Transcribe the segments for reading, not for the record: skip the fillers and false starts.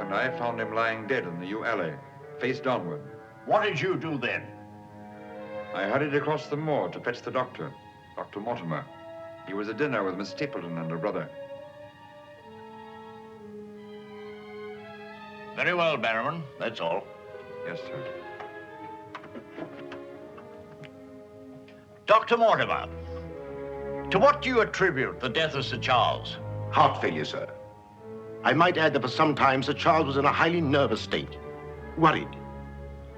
and I found him lying dead in the yew alley, face downward. What did you do then? I hurried across the moor to fetch the doctor, Dr. Mortimer. He was at dinner with Miss Stapleton and her brother. Very well, Barrowman. That's all. Yes, sir. Dr. Mortimer, to what do you attribute the death of Sir Charles? Heart failure, sir. I might add that for some time Sir Charles was in a highly nervous state. Worried.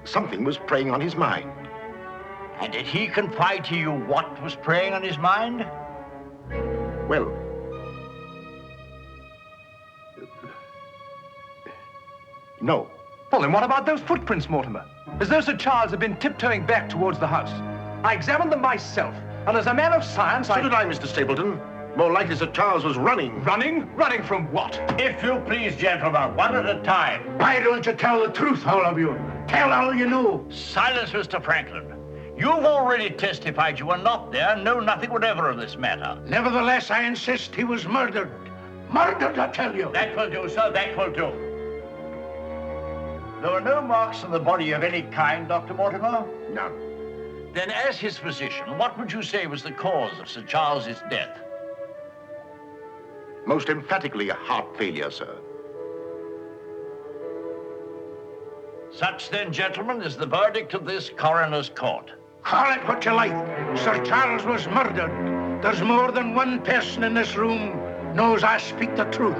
Something was preying on his mind. And did he confide to you what was preying on his mind? Well, no. Well, then what about those footprints, Mortimer? As though Sir Charles had been tiptoeing back towards the house. I examined them myself, and as a man of science, So did I, Mr. Stapleton. More likely Sir Charles was running. Running? Running from what? If you please, gentlemen, one at a time. Why don't you tell the truth, all of you? Tell all you know. Silence, Mr. Franklin. You've already testified you were not there and know nothing whatever of this matter. Nevertheless, I insist he was murdered. Murdered, I tell you. That will do, sir, that will do. There were no marks on the body of any kind, Dr. Mortimer? None. Then, as his physician, what would you say was the cause of Sir Charles's death? Most emphatically a heart failure, sir. Such, then, gentlemen, is the verdict of this coroner's court. Call it what you like. Sir Charles was murdered. There's more than one person in this room knows I speak the truth.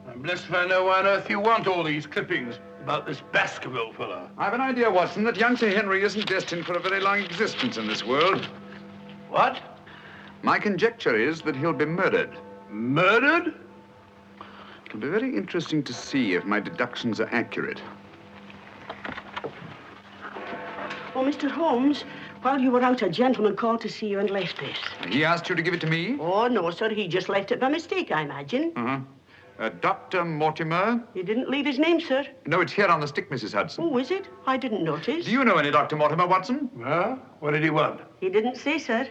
I'm blessed if I know why on earth you want all these clippings about this Baskerville fellow. I've an idea, Watson, that young Sir Henry isn't destined for a very long existence in this world. What? My conjecture is that he'll be murdered. Murdered? It'll be very interesting to see if my deductions are accurate. Oh, Mr. Holmes, while you were out, a gentleman called to see you and left this. He asked you to give it to me? Oh, no, sir. He just left it by mistake, I imagine. Uh-huh. Dr. Mortimer? He didn't leave his name, sir. No, it's here on the stick, Mrs. Hudson. Oh, is it? I didn't notice. Do you know any Dr. Mortimer, Watson? Well, what did he want? He didn't say, sir.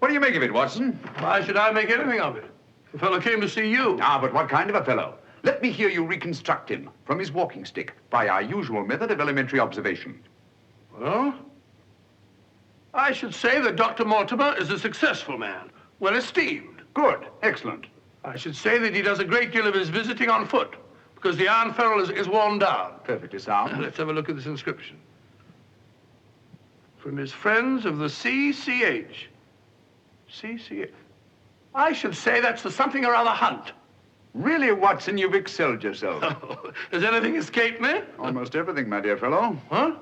What do you make of it, Watson? Why should I make anything of it? The fellow came to see you. Ah, but what kind of a fellow? Let me hear you reconstruct him from his walking stick by our usual method of elementary observation. Well, I should say that Dr. Mortimer is a successful man, well esteemed. Good. Excellent. I should say that he does a great deal of his visiting on foot, because the iron ferrule is worn down. Perfectly sound. Let's have a look at this inscription. From his friends of the CCH. CCH. I should say that's the something or other hunt. Really, Watson, you've excelled yourself. Has anything escaped me? Almost everything, my dear fellow. Huh?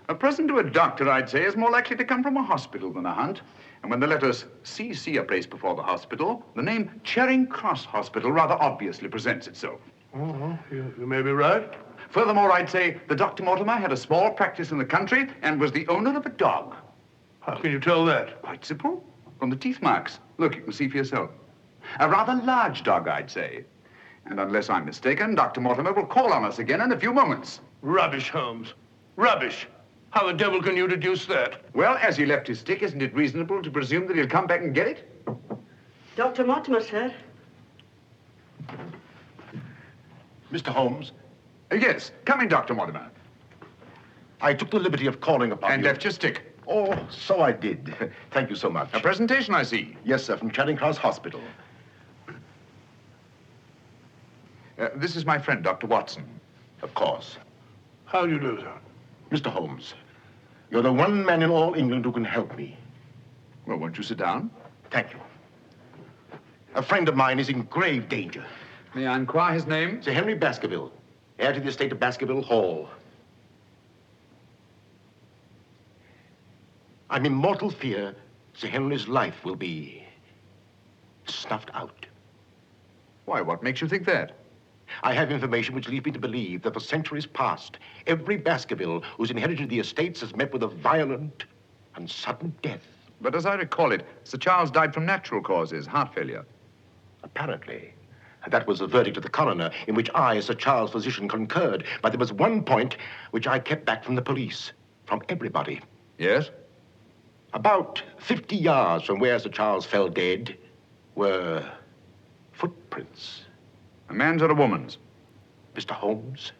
A present to a doctor, I'd say, is more likely to come from a hospital than a hunt. And when the letters CC are placed before the hospital, the name Charing Cross Hospital rather obviously presents itself. Oh, you may be right. Furthermore, I'd say that Dr. Mortimer had a small practice in the country and was the owner of a dog. How can you tell that? Quite simple. From the teeth marks. Look, you can see for yourself. A rather large dog, I'd say. And unless I'm mistaken, Dr. Mortimer will call on us again in a few moments. Rubbish, Holmes. Rubbish. How the devil can you deduce that? Well, as he left his stick, isn't it reasonable to presume that he'll come back and get it? Dr. Mortimer, sir. Mr. Holmes, Yes. Come in, Dr. Mortimer. I took the liberty of calling upon And you. left your stick. Oh, so I did. Thank you so much. A presentation, I see. Yes, sir, from Charing Cross Hospital. This is my friend, Dr. Watson. Of course. How do you do, sir? Mr. Holmes, you're the one man in all England who can help me. Well, won't you sit down? Thank you. A friend of mine is in grave danger. May I inquire his name? Sir Henry Baskerville, heir to the estate of Baskerville Hall. I'm in mortal fear Sir Henry's life will be snuffed out. Why, what makes you think that? I have information which leads me to believe that for centuries past, every Baskerville who's inherited the estates has met with a violent and sudden death. But as I recall it, Sir Charles died from natural causes, heart failure. Apparently. And that was the verdict of the coroner, in which I, as Sir Charles' physician, concurred. But there was one point which I kept back from the police, from everybody. Yes? About 50 yards from where Sir Charles fell dead were footprints. A man's or a woman's? Mr. Holmes,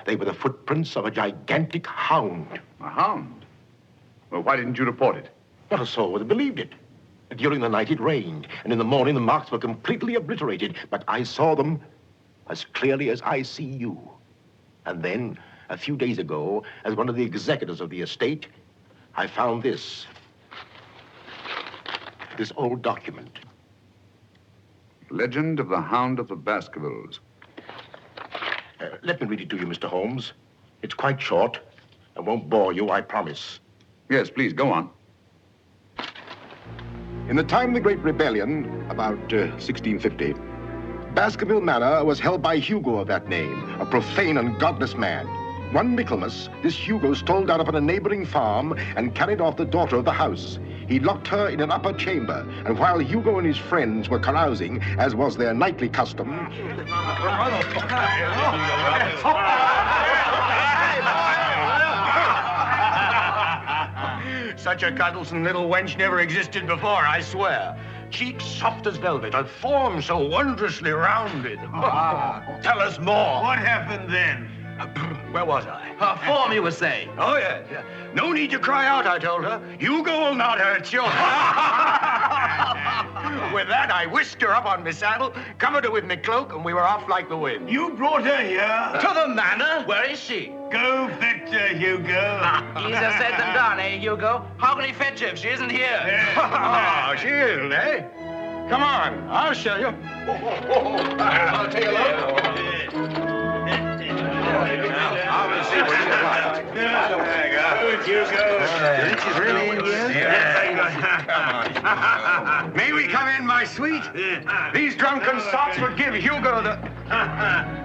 they were the footprints of a gigantic hound. A hound? Well, why didn't you report it? Not a soul would have believed it. During the night it rained, and in the morning the marks were completely obliterated, but I saw them as clearly as I see you. And then, a few days ago, as one of the executors of the estate, I found this old document. Legend of the Hound of the Baskervilles. Let me read it to you, Mr. Holmes. It's quite short and won't bore you, I promise. Yes, please, go on. In the time of the Great Rebellion, about 1650, Baskerville Manor was held by Hugo of that name, a profane and godless man. One Michaelmas, this Hugo stole down upon a neighboring farm and carried off the daughter of the house. He locked her in an upper chamber, and while Hugo and his friends were carousing, as was their nightly custom... Such a cuddlesome little wench never existed before, I swear. Cheeks soft as velvet, a form so wondrously rounded. Tell us more. What happened then? Where was I? Her form, you were saying. Oh, yeah. No need to cry out, I told her. Hugo will not hurt you. With that, I whisked her up on my saddle, covered her with my cloak, and we were off like the wind. You brought her here? To the manor? Where is she? Go fetch her, Hugo. Easier said than done, eh, Hugo? How can he fetch her if she isn't here? Oh, she isn't, eh? Come on, I'll show you. I'll take a look. She's really in here? May we come in, my sweet? These drunken sots would give Hugo the...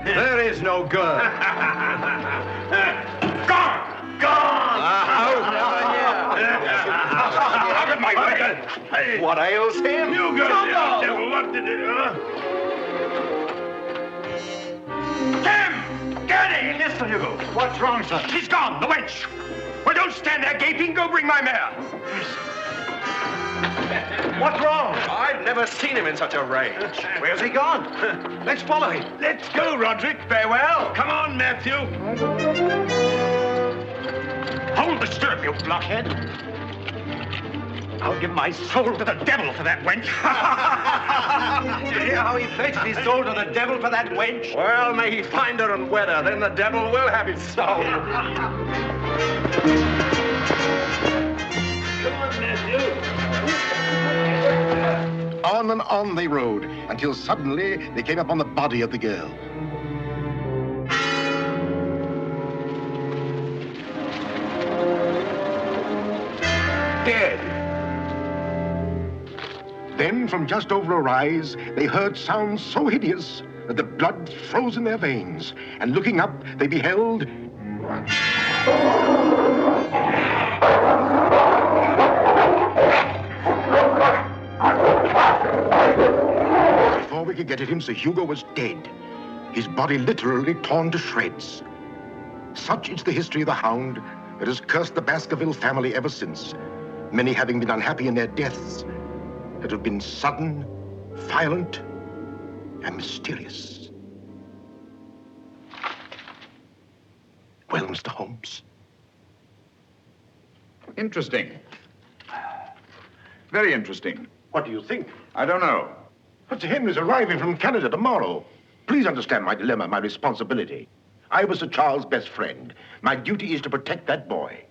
There is no girl. Gone! Gone! Out of my way! What ails him? Hugo, devil, what did it... Tim! Get in! Yes, Sir Hugo. What's wrong, sir? She's gone, the wench! Well, don't stand there gaping. Go bring my mare. What's wrong? I've never seen him in such a rage. Where's he gone? Let's follow him. Let's go, Roderick. Farewell. Come on, Matthew. Hold the stirrup, you blockhead. I'll give my soul to the devil for that wench. Did you hear how he pledged his soul to the devil for that wench? Well, may he find her and wed her, then the devil will have his soul. Come on, Matthew. On and on they rode, until suddenly they came upon the body of the girl. Dead. Then, from just over a rise, they heard sounds so hideous that the blood froze in their veins. And looking up, they beheld... Before we could get at him, Sir Hugo was dead. His body literally torn to shreds. Such is the history of the Hound that has cursed the Baskerville family ever since, many having been unhappy in their deaths that have been sudden, violent, and mysterious. Well, Mr. Holmes? Interesting. Very interesting. What do you think? I don't know. But Sir Henry's arriving from Canada tomorrow. Please understand my dilemma, my responsibility. I was Sir Charles' best friend. My duty is to protect that boy.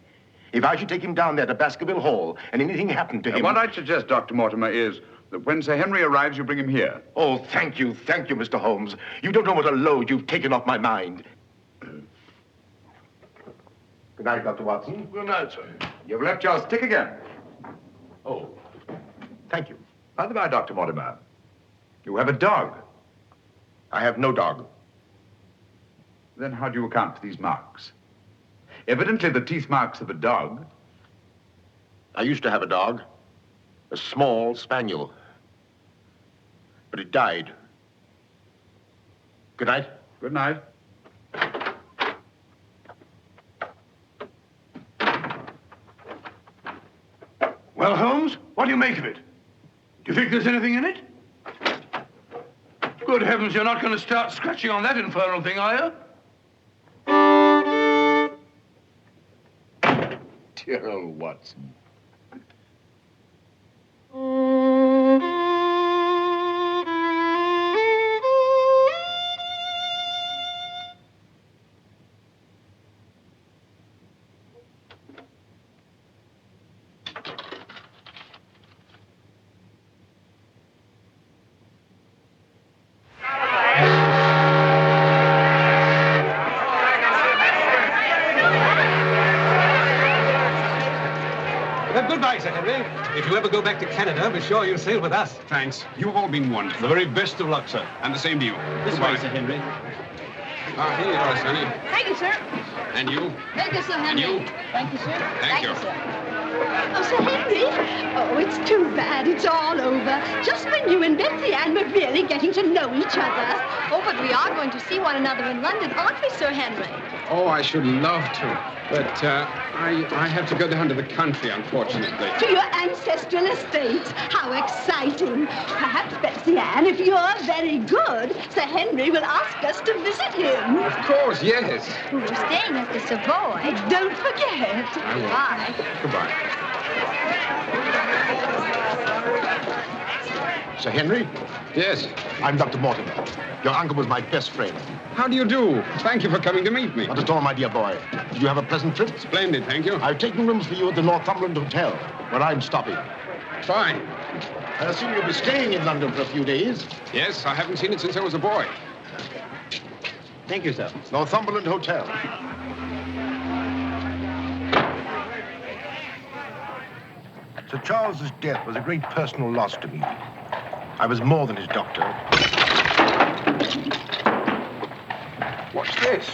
If I should take him down there to Baskerville Hall and anything happened to him... What I'd suggest, Dr. Mortimer, is that when Sir Henry arrives, you bring him here. Oh, thank you, Mr. Holmes. You don't know what a load you've taken off my mind. Good night, Dr. Watson. Good night, sir. You've left your stick again. Oh, thank you. By the by, Dr. Mortimer, you have a dog. I have no dog. Then how do you account for these marks? Evidently the teeth marks of a dog. I used to have a dog, a small spaniel, but it died. Good night. Good night. Well, Holmes, what do you make of it? Do you think there's anything in it? Good heavens, you're not going to start scratching on that infernal thing, are you? Dear old Watson. Goodbye, Sir Henry. If you ever go back to Canada, be sure you sail with us. Thanks. You've all been wonderful. The very best of luck, sir. And the same to you. This way, Sir Henry. Ah, here you are, Sonny. Thank you, sir. And you? Thank you, Sir Henry. And you? Thank you, sir. Thank you. sir. Oh, Sir Henry. Oh, it's too bad. It's all over. Just when you and Betsy Ann were really getting to know each other. Oh, but we are going to see one another in London, aren't we, Sir Henry? Oh, I should love to. But I have to go down to the country, unfortunately. To your ancestral estate. How exciting. Perhaps, Betsy Ann, if you're very good, Sir Henry will ask us to visit him. Of course, yes. We're staying at the Savoy. Don't forget. I will. Bye. Goodbye. Sir Henry? Yes. I'm Dr. Mortimer. Your uncle was my best friend. How do you do? Thank you for coming to meet me. Not at all, my dear boy. Did you have a pleasant trip? Splendid, thank you. I've taken rooms for you at the Northumberland Hotel, where I'm stopping. Fine. I assume you'll be staying in London for a few days. Yes, I haven't seen it since I was a boy. Thank you, sir. Northumberland Hotel. Sir Charles's death was a great personal loss to me. I was more than his doctor. What's this?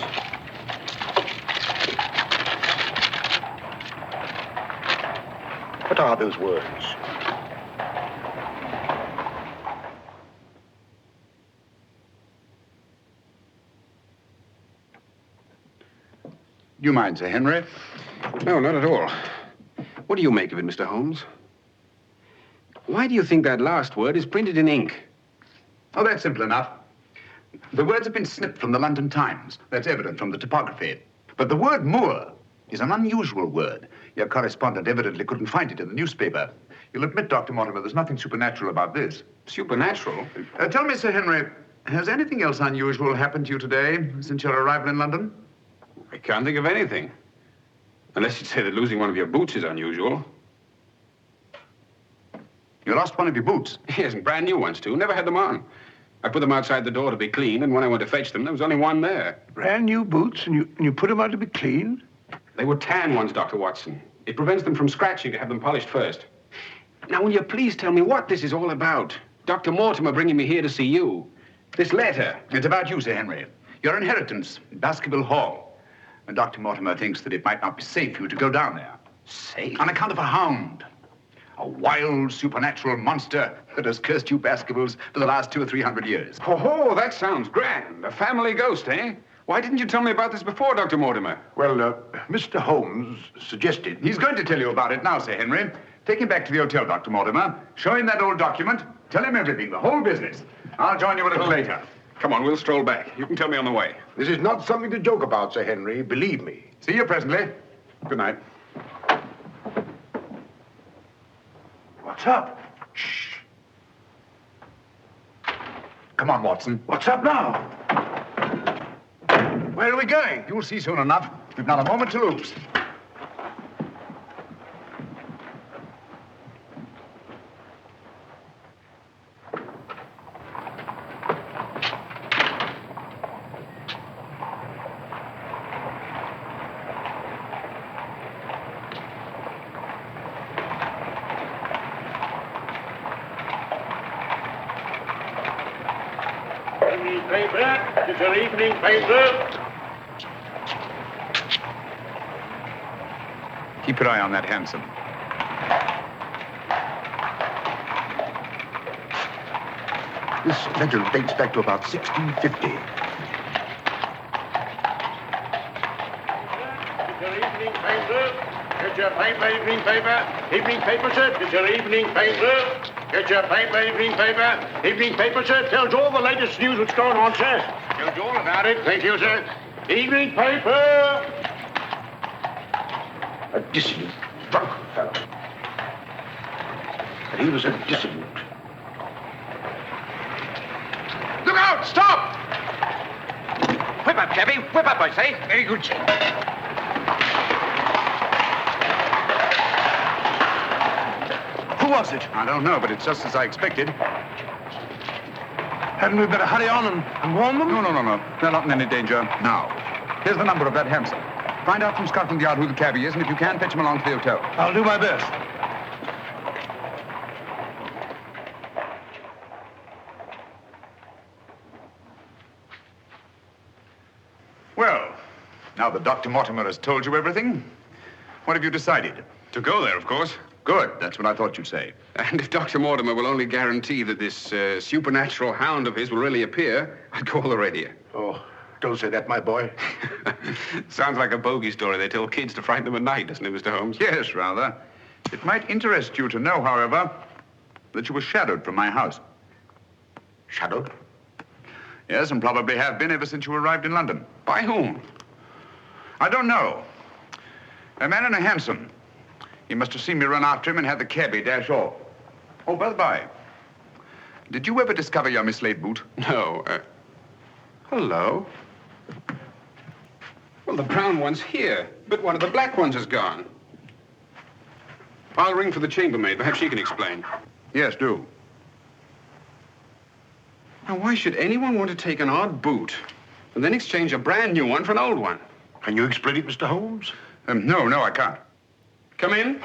What are those words? Do you mind, Sir Henry? No, not at all. What do you make of it, Mr. Holmes? Why do you think that last word is printed in ink? Oh, that's simple enough. The words have been snipped from the London Times. That's evident from the typography. But the word moor is an unusual word. Your correspondent evidently couldn't find it in the newspaper. You'll admit, Dr. Mortimer, there's nothing supernatural about this. Supernatural? Tell me, Sir Henry, has anything else unusual happened to you today since your arrival in London? I can't think of anything. Unless you'd say that losing one of your boots is unusual. You lost one of your boots? Yes, and brand new ones, too. Never had them on. I put them outside the door to be cleaned, and when I went to fetch them, there was only one there. Brand new boots, and you put them out to be cleaned? They were tan ones, Dr. Watson. It prevents them from scratching to have them polished first. Now, will you please tell me what this is all about? Dr. Mortimer bringing me here to see you. This letter. It's about you, Sir Henry. Your inheritance in Baskerville Hall. And Dr. Mortimer thinks that it might not be safe for you to go down there. Safe? On account of a hound. A wild, supernatural monster that has cursed you Baskervilles for the last 200 or 300 years. Oh, that sounds grand. A family ghost, eh? Why didn't you tell me about this before, Dr. Mortimer? Well, Mr. Holmes suggested... He's going to tell you about it now, Sir Henry. Take him back to the hotel, Dr. Mortimer. Show him that old document. Tell him everything, the whole business. I'll join you a little later. Come on, we'll stroll back. You can tell me on the way. This is not something to joke about, Sir Henry. Believe me. See you presently. Good night. What's up? Shh. Come on, Watson. What's up now? Where are we going? You'll see soon enough. We've not a moment to lose. paper. It's your evening paper. Keep your eye on that hansom. This ledger dates back to about 1650. It's your evening paper. Get your paper, evening paper. Evening paper, sir. It's your evening paper. Get your paper, evening paper. Evening paper, sir. Tells all the latest news what's going on, sir. Tells you all about it. Thank you, sir. Evening paper. A dissident, drunk fellow. And he was a dissident. Look out! Stop! Whip up, cabby. Whip up, I say. Very good, sir. Who was it? I don't know, but it's just as I expected. Hadn't we better hurry on and warn them? No. They're not in any danger now. Here's the number of that hansom. Find out from Scotland Yard who the cabbie is, and if you can, fetch him along to the hotel. I'll do my best. Well, now that Dr. Mortimer has told you everything, what have you decided? To go there, of course. Good. That's what I thought you'd say. And if Dr. Mortimer will only guarantee that this supernatural hound of his will really appear, I'd go already. Oh, don't say that, my boy. Sounds like a bogey story they tell kids to frighten them at night, doesn't it, Mr. Holmes? Yes, rather. It might interest you to know, however, that you were shadowed from my house. Shadowed? Yes, and probably have been ever since you arrived in London. By whom? I don't know. A man in a hansom. He must have seen me run after him and had the cabbie dash off. Oh, by the by, did you ever discover your mislaid boot? No. Hello? Well, the brown one's here, but one of the black ones is gone. I'll ring for the chambermaid. Perhaps she can explain. Yes, do. Now, why should anyone want to take an odd boot and then exchange a brand new one for an old one? Can you explain it, Mr. Holmes? No, I can't. Come in.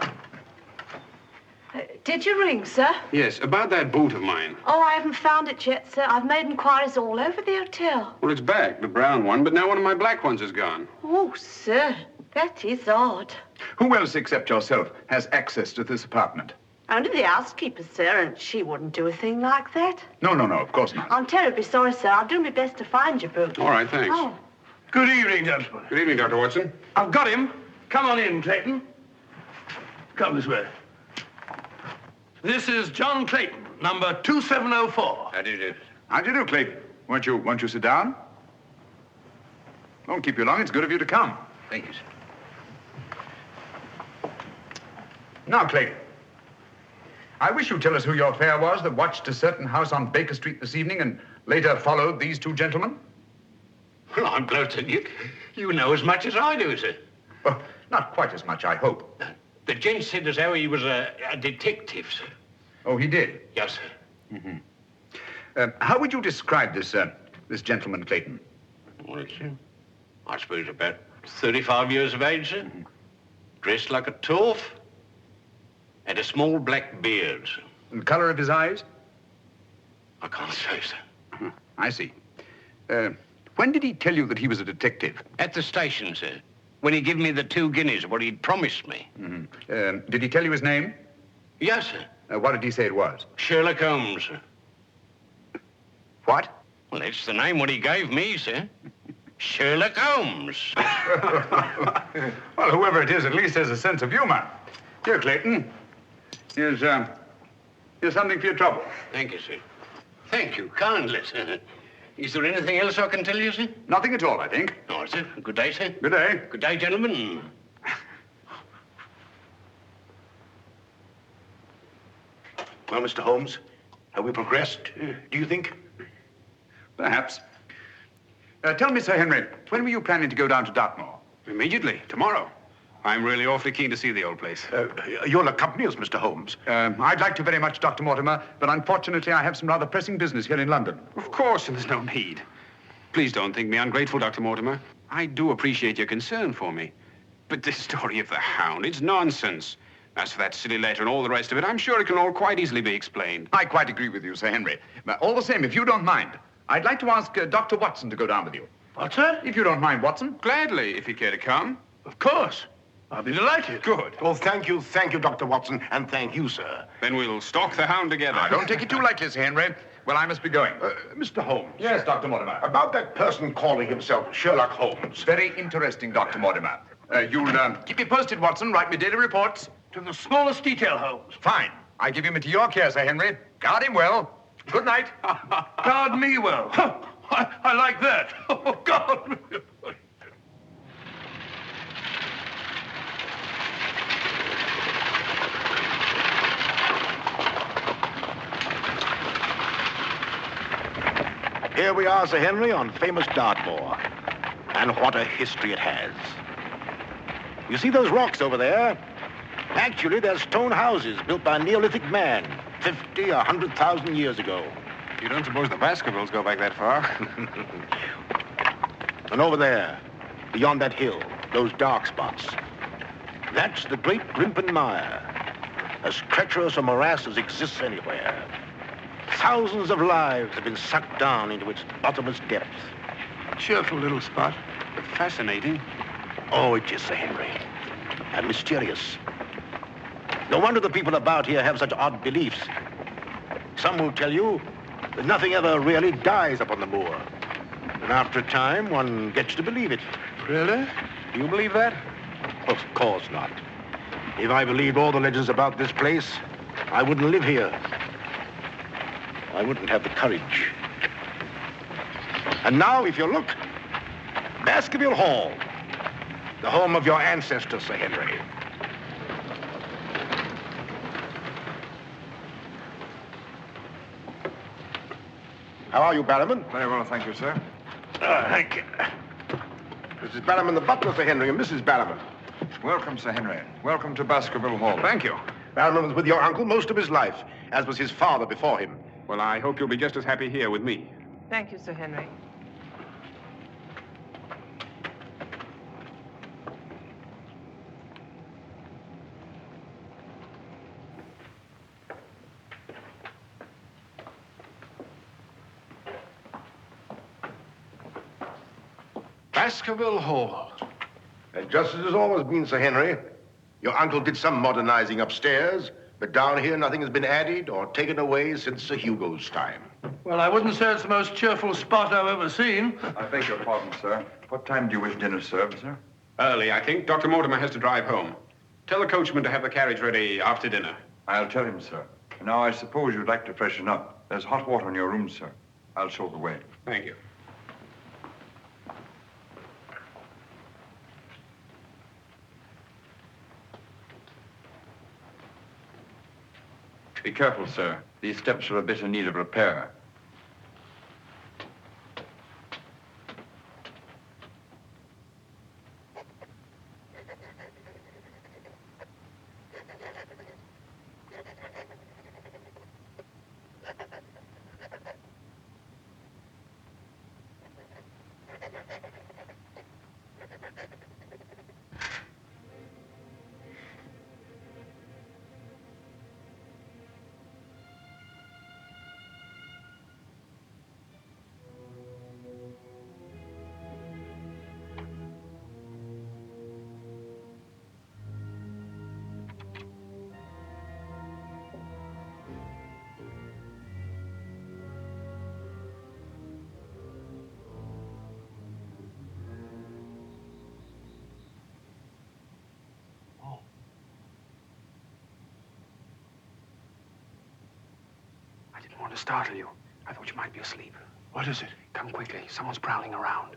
Did you ring, sir? Yes, about that boot of mine. Oh, I haven't found it yet, sir. I've made inquiries all over the hotel. Well, it's back, the brown one, but now one of my black ones is gone. Oh, sir, that is odd. Who else except yourself has access to this apartment? Only the housekeeper, sir, and she wouldn't do a thing like that. No, of course not. I'm terribly sorry, sir. I'll do my best to find your boot. All right, thanks. Oh. Good evening, gentlemen. Good evening, Dr. Watson. I've got him. Come on in, Clayton. Come this way. This is John Clayton, number 2704. How do you do? How do you do, Clayton? Won't you sit down? Won't keep you long. It's good of you to come. Thank you, sir. Now, Clayton, I wish you'd tell us who your fare was that watched a certain house on Baker Street this evening and later followed these two gentlemen. Well, I'm glad to you know as much as I do, sir. Well, not quite as much, I hope. The gent said as how he was a detective, sir. Oh, he did? Yes, sir. Mm-hmm. How would you describe this gentleman, Clayton? Well, it's, I suppose about 35 years of age, sir. Mm-hmm. Dressed like a toff. Had a small black beard, sir. And the color of his eyes? I can't say, sir. I see. When did he tell you that he was a detective? At the station, sir. When he gave me the 2 guineas, what he'd promised me. Mm-hmm. Did he tell you his name? Yes, sir. What did he say it was? Sherlock Holmes, sir. What? Well, that's the name what he gave me, sir. Sherlock Holmes. Well, whoever it is at least has a sense of humor. Here, Clayton. Here's something for your trouble. Thank you, sir. Thank you kindly, sir. Is there anything else I can tell you, sir? Nothing at all, I think. All right, sir. Good day, sir. Good day. Good day, gentlemen. Well, Mr. Holmes, have we progressed, do you think? Perhaps. Tell me, Sir Henry, when were you planning to go down to Dartmoor? Immediately, tomorrow. I'm really awfully keen to see the old place. You'll accompany us, Mr. Holmes. I'd like to very much, Dr. Mortimer, but unfortunately I have some rather pressing business here in London. Of course, and there's no need. Please don't think me ungrateful, Dr. Mortimer. I do appreciate your concern for me. But this story of the Hound, it's nonsense. As for that silly letter and all the rest of it, I'm sure it can all quite easily be explained. I quite agree with you, Sir Henry. But all the same, if you don't mind, I'd like to ask Dr. Watson to go down with you. What's that? If you don't mind, Watson. Gladly, if you care to come. Of course. I'll be delighted. Good. Oh, thank you, Dr. Watson, and thank you, sir. Then we'll stalk the Hound together. Now, don't take it too lightly, Sir Henry. Well, I must be going. Mr. Holmes. Yes, Dr. Mortimer. About that person calling himself Sherlock Holmes. Very interesting, Dr. Mortimer. You'll keep me posted, Watson. Write me daily reports. To the smallest detail, Holmes. Fine. I give him into your care, Sir Henry. Guard him well. Good night. Guard me well. I like that. Oh, God. Here we are, Sir Henry, on famous Dartmoor. And what a history it has. You see those rocks over there? Actually, they're stone houses built by a Neolithic man 50, 100,000 years ago. You don't suppose the Baskervilles go back that far? And over there, beyond that hill, those dark spots, that's the great Grimpen Mire, as treacherous a morass as exists anywhere. Thousands of lives have been sucked down into its bottomless depths. Cheerful little spot. But fascinating. Oh, it is, Sir Henry. And mysterious. No wonder the people about here have such odd beliefs. Some will tell you that nothing ever really dies up on the moor. And after a time, one gets to believe it. Really? Do you believe that? Of course not. If I believed all the legends about this place, I wouldn't live here. I wouldn't have the courage. And now, if you look, Baskerville Hall, the home of your ancestors, Sir Henry. How are you, Barrowman? Very well, thank you, sir. Thank you. Mrs. Barrowman, the butler, Sir Henry, and Mrs. Barrowman. Welcome, Sir Henry. Welcome to Baskerville Hall. Thank you. Barrowman was with your uncle most of his life, as was his father before him. Well, I hope you'll be just as happy here with me. Thank you, Sir Henry. Baskerville Hall. And just as it's always been, Sir Henry, your uncle did some modernizing upstairs, but down here nothing has been added or taken away since Sir Hugo's time. Well, I wouldn't say it's the most cheerful spot I've ever seen. I beg your pardon, sir. What time do you wish dinner served, sir? Early, I think. Dr. Mortimer has to drive home. Tell the coachman to have the carriage ready after dinner. I'll tell him, sir. Now, I suppose you'd like to freshen up. There's hot water in your room, sir. I'll show the way. Thank you. Be careful, sir. These steps are a bit in need of repair. I didn't want to startle you. I thought you might be asleep. What is it? Come quickly. Someone's prowling around.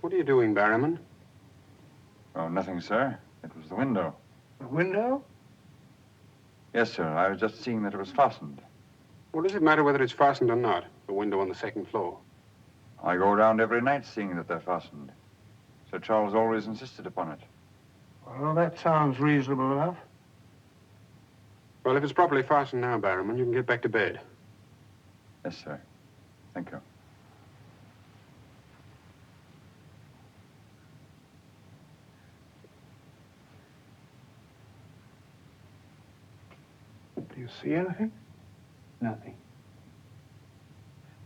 What are you doing, Barrowman? Oh, nothing, sir. It was the window. The window? Yes, sir. I was just seeing that it was fastened. What does it matter whether it's fastened or not? The window on the second floor. I go around every night seeing that they're fastened. Sir Charles always insisted upon it. Well, that sounds reasonable enough. Well, if it's properly fastened now, Barrowman, you can get back to bed. Yes, sir. Thank you. Do you see anything? Nothing.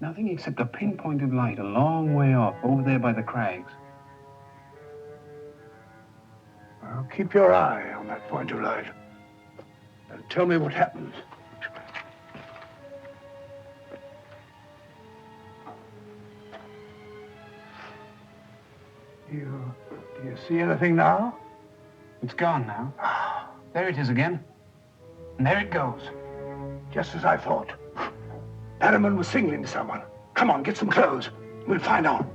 Nothing except a pinpointed light a long way off, over there by the crags. Well, keep your eye on that point of light. And tell me what happens. Do you see anything now? It's gone now. There it is again. And there it goes. Just as I thought. Barrowman was signaling to someone. Come on, get some clothes. We'll find out.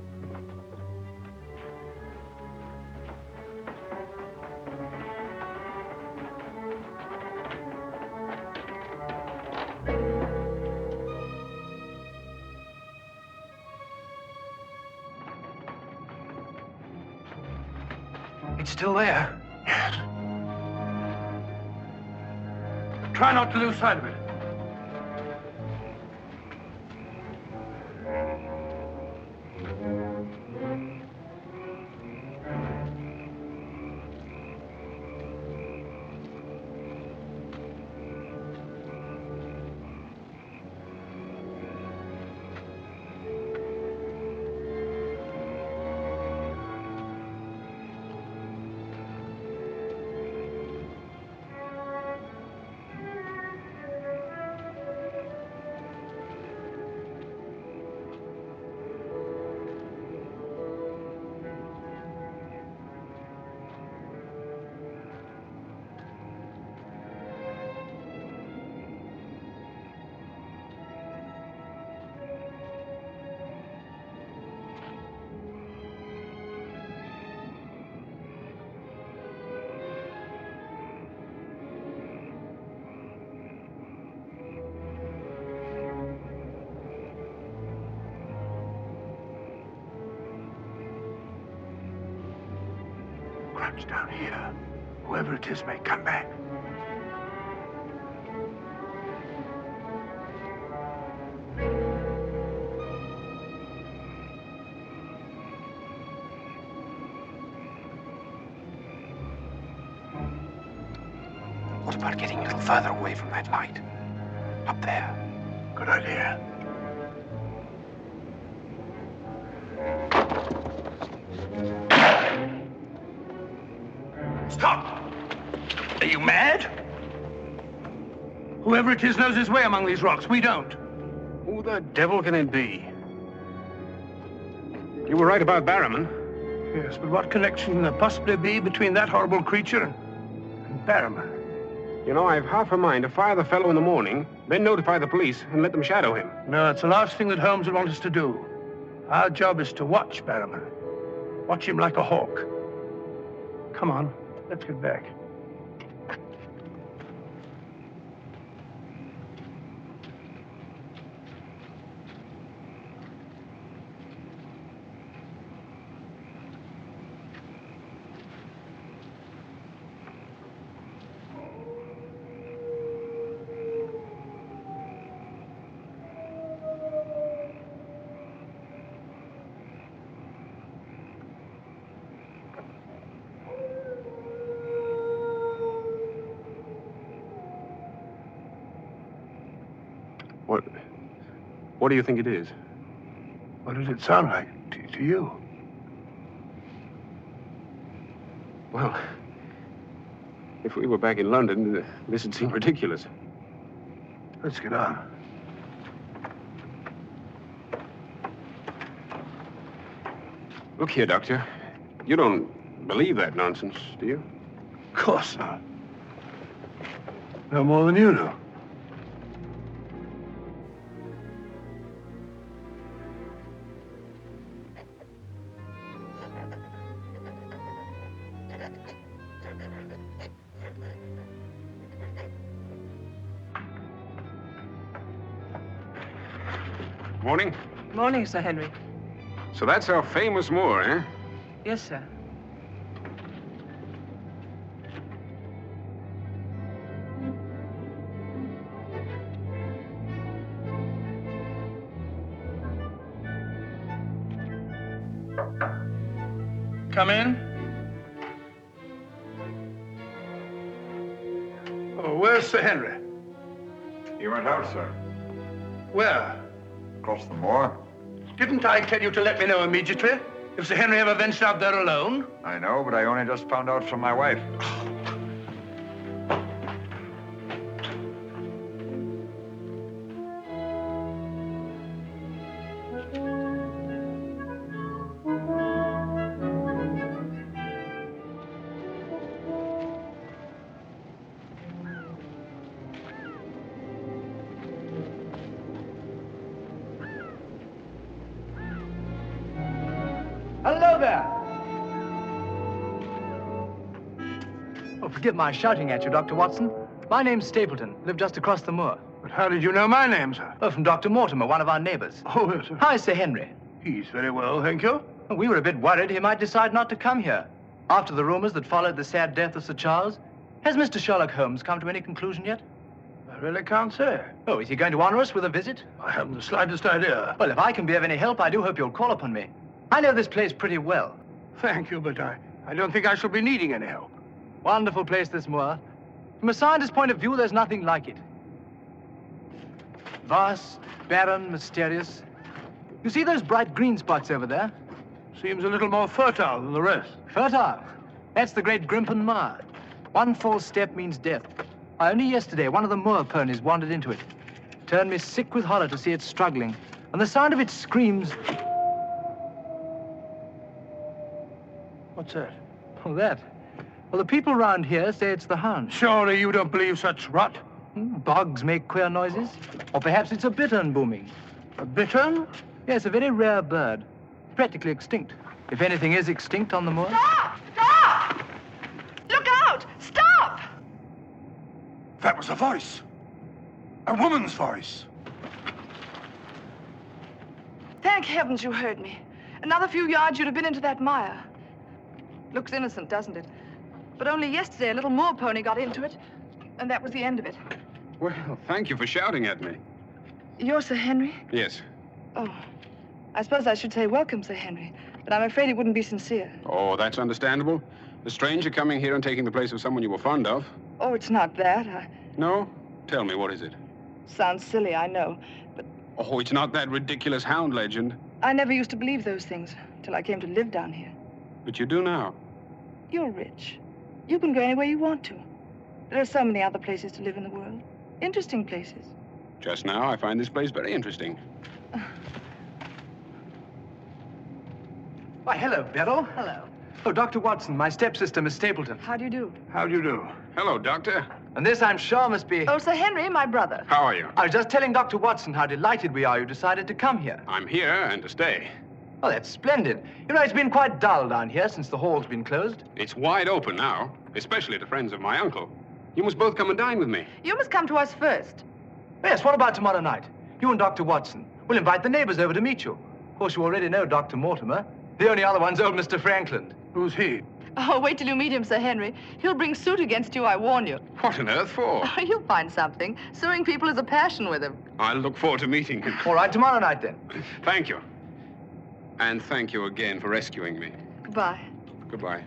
It's still there. Yes. Try not to lose sight of it. Crouch down here. Whoever it is may come back. What about getting a little further away from that light? Up there. Good idea. Stop! Are you mad? Whoever it is knows his way among these rocks. We don't. Who the devil can it be? You were right about Barrowman. Yes, but what connection can there possibly be between that horrible creature and Barrowman? You know, I've half a mind to fire the fellow in the morning, then notify the police and let them shadow him. No, it's the last thing that Holmes would want us to do. Our job is to watch Barrowman. Watch him like a hawk. Come on, let's get back. What do you think it is? What does it sound like to you? Well, if we were back in London, this would seem ridiculous. Let's get on. Look here, Doctor. You don't believe that nonsense, do you? Of course not. No more than you do. Morning. Morning, Sir Henry. So that's our famous Moor, eh? Yes, sir. Come in. Oh, where's Sir Henry? He went out, sir. Where? Across the moor. Didn't I tell you to let me know immediately if Sir Henry ever ventured out there alone? I know, but I only just found out from my wife. Hello there. Oh, forgive my shouting at you, Dr. Watson. My name's Stapleton. Live just across the moor. But how did you know my name, sir? Oh, from Dr. Mortimer, one of our neighbors. Oh, yes, sir. How is Sir Henry? He's very well, thank you. Well, we were a bit worried he might decide not to come here. After the rumors that followed the sad death of Sir Charles, has Mr. Sherlock Holmes come to any conclusion yet? I really can't say. Oh, is he going to honor us with a visit? I haven't the slightest idea. Well, if I can be of any help, I do hope you'll call upon me. I know this place pretty well. Thank you, but I don't think I shall be needing any help. Wonderful place, this moor. From a scientist's point of view, there's nothing like it. Vast, barren, mysterious. You see those bright green spots over there? Seems a little more fertile than the rest. Fertile? That's the great Grimpen Moor. One false step means death. Only yesterday, one of the moor ponies wandered into it. Turned me sick with horror to see it struggling. And the sound of its screams... What's that? Oh, that? Well, the people round here say it's the Hound. Surely you don't believe such rot? Bogs make queer noises. Or perhaps it's a bittern booming. A bittern? Yes, a very rare bird. Practically extinct. If anything is extinct on the moor. Stop! Stop! Look out! Stop! That was a voice. A woman's voice. Thank heavens you heard me. Another few yards, you'd have been into that mire. Looks innocent, doesn't it? But only yesterday, a little moor pony got into it, and that was the end of it. Well, thank you for shouting at me. You're Sir Henry? Yes. Oh, I suppose I should say welcome, Sir Henry, but I'm afraid it wouldn't be sincere. Oh, that's understandable. A stranger coming here and taking the place of someone you were fond of. Oh, it's not that. No? Tell me, what is it? Sounds silly, I know, but Oh, it's not that ridiculous Hound legend. I never used to believe those things till I came to live down here. But you do now. You're rich. You can go anywhere you want to. There are so many other places to live in the world. Interesting places. Just now, I find this place very interesting. Why, hello, Beryl. Hello. Oh, Dr. Watson, my stepsister, Miss Stapleton. How do you do? How do you do? Hello, Doctor. And this, I'm sure, must be... Oh, Sir Henry, my brother. How are you? I was just telling Dr. Watson how delighted we are you decided to come here. I'm here and to stay. Oh, that's splendid. You know, it's been quite dull down here since the hall's been closed. It's wide open now, especially to friends of my uncle. You must both come and dine with me. You must come to us first. Yes, what about tomorrow night? You and Dr. Watson. We'll invite the neighbors over to meet you. Of course, you already know Dr. Mortimer. The only other one's old Mr. Franklin. Who's he? Oh, wait till you meet him, Sir Henry. He'll bring suit against you, I warn you. What on earth for? Oh, you'll find something. Suing people is a passion with him. I'll look forward to meeting him. All right, tomorrow night, then. Thank you. And thank you again for rescuing me. Goodbye. Goodbye.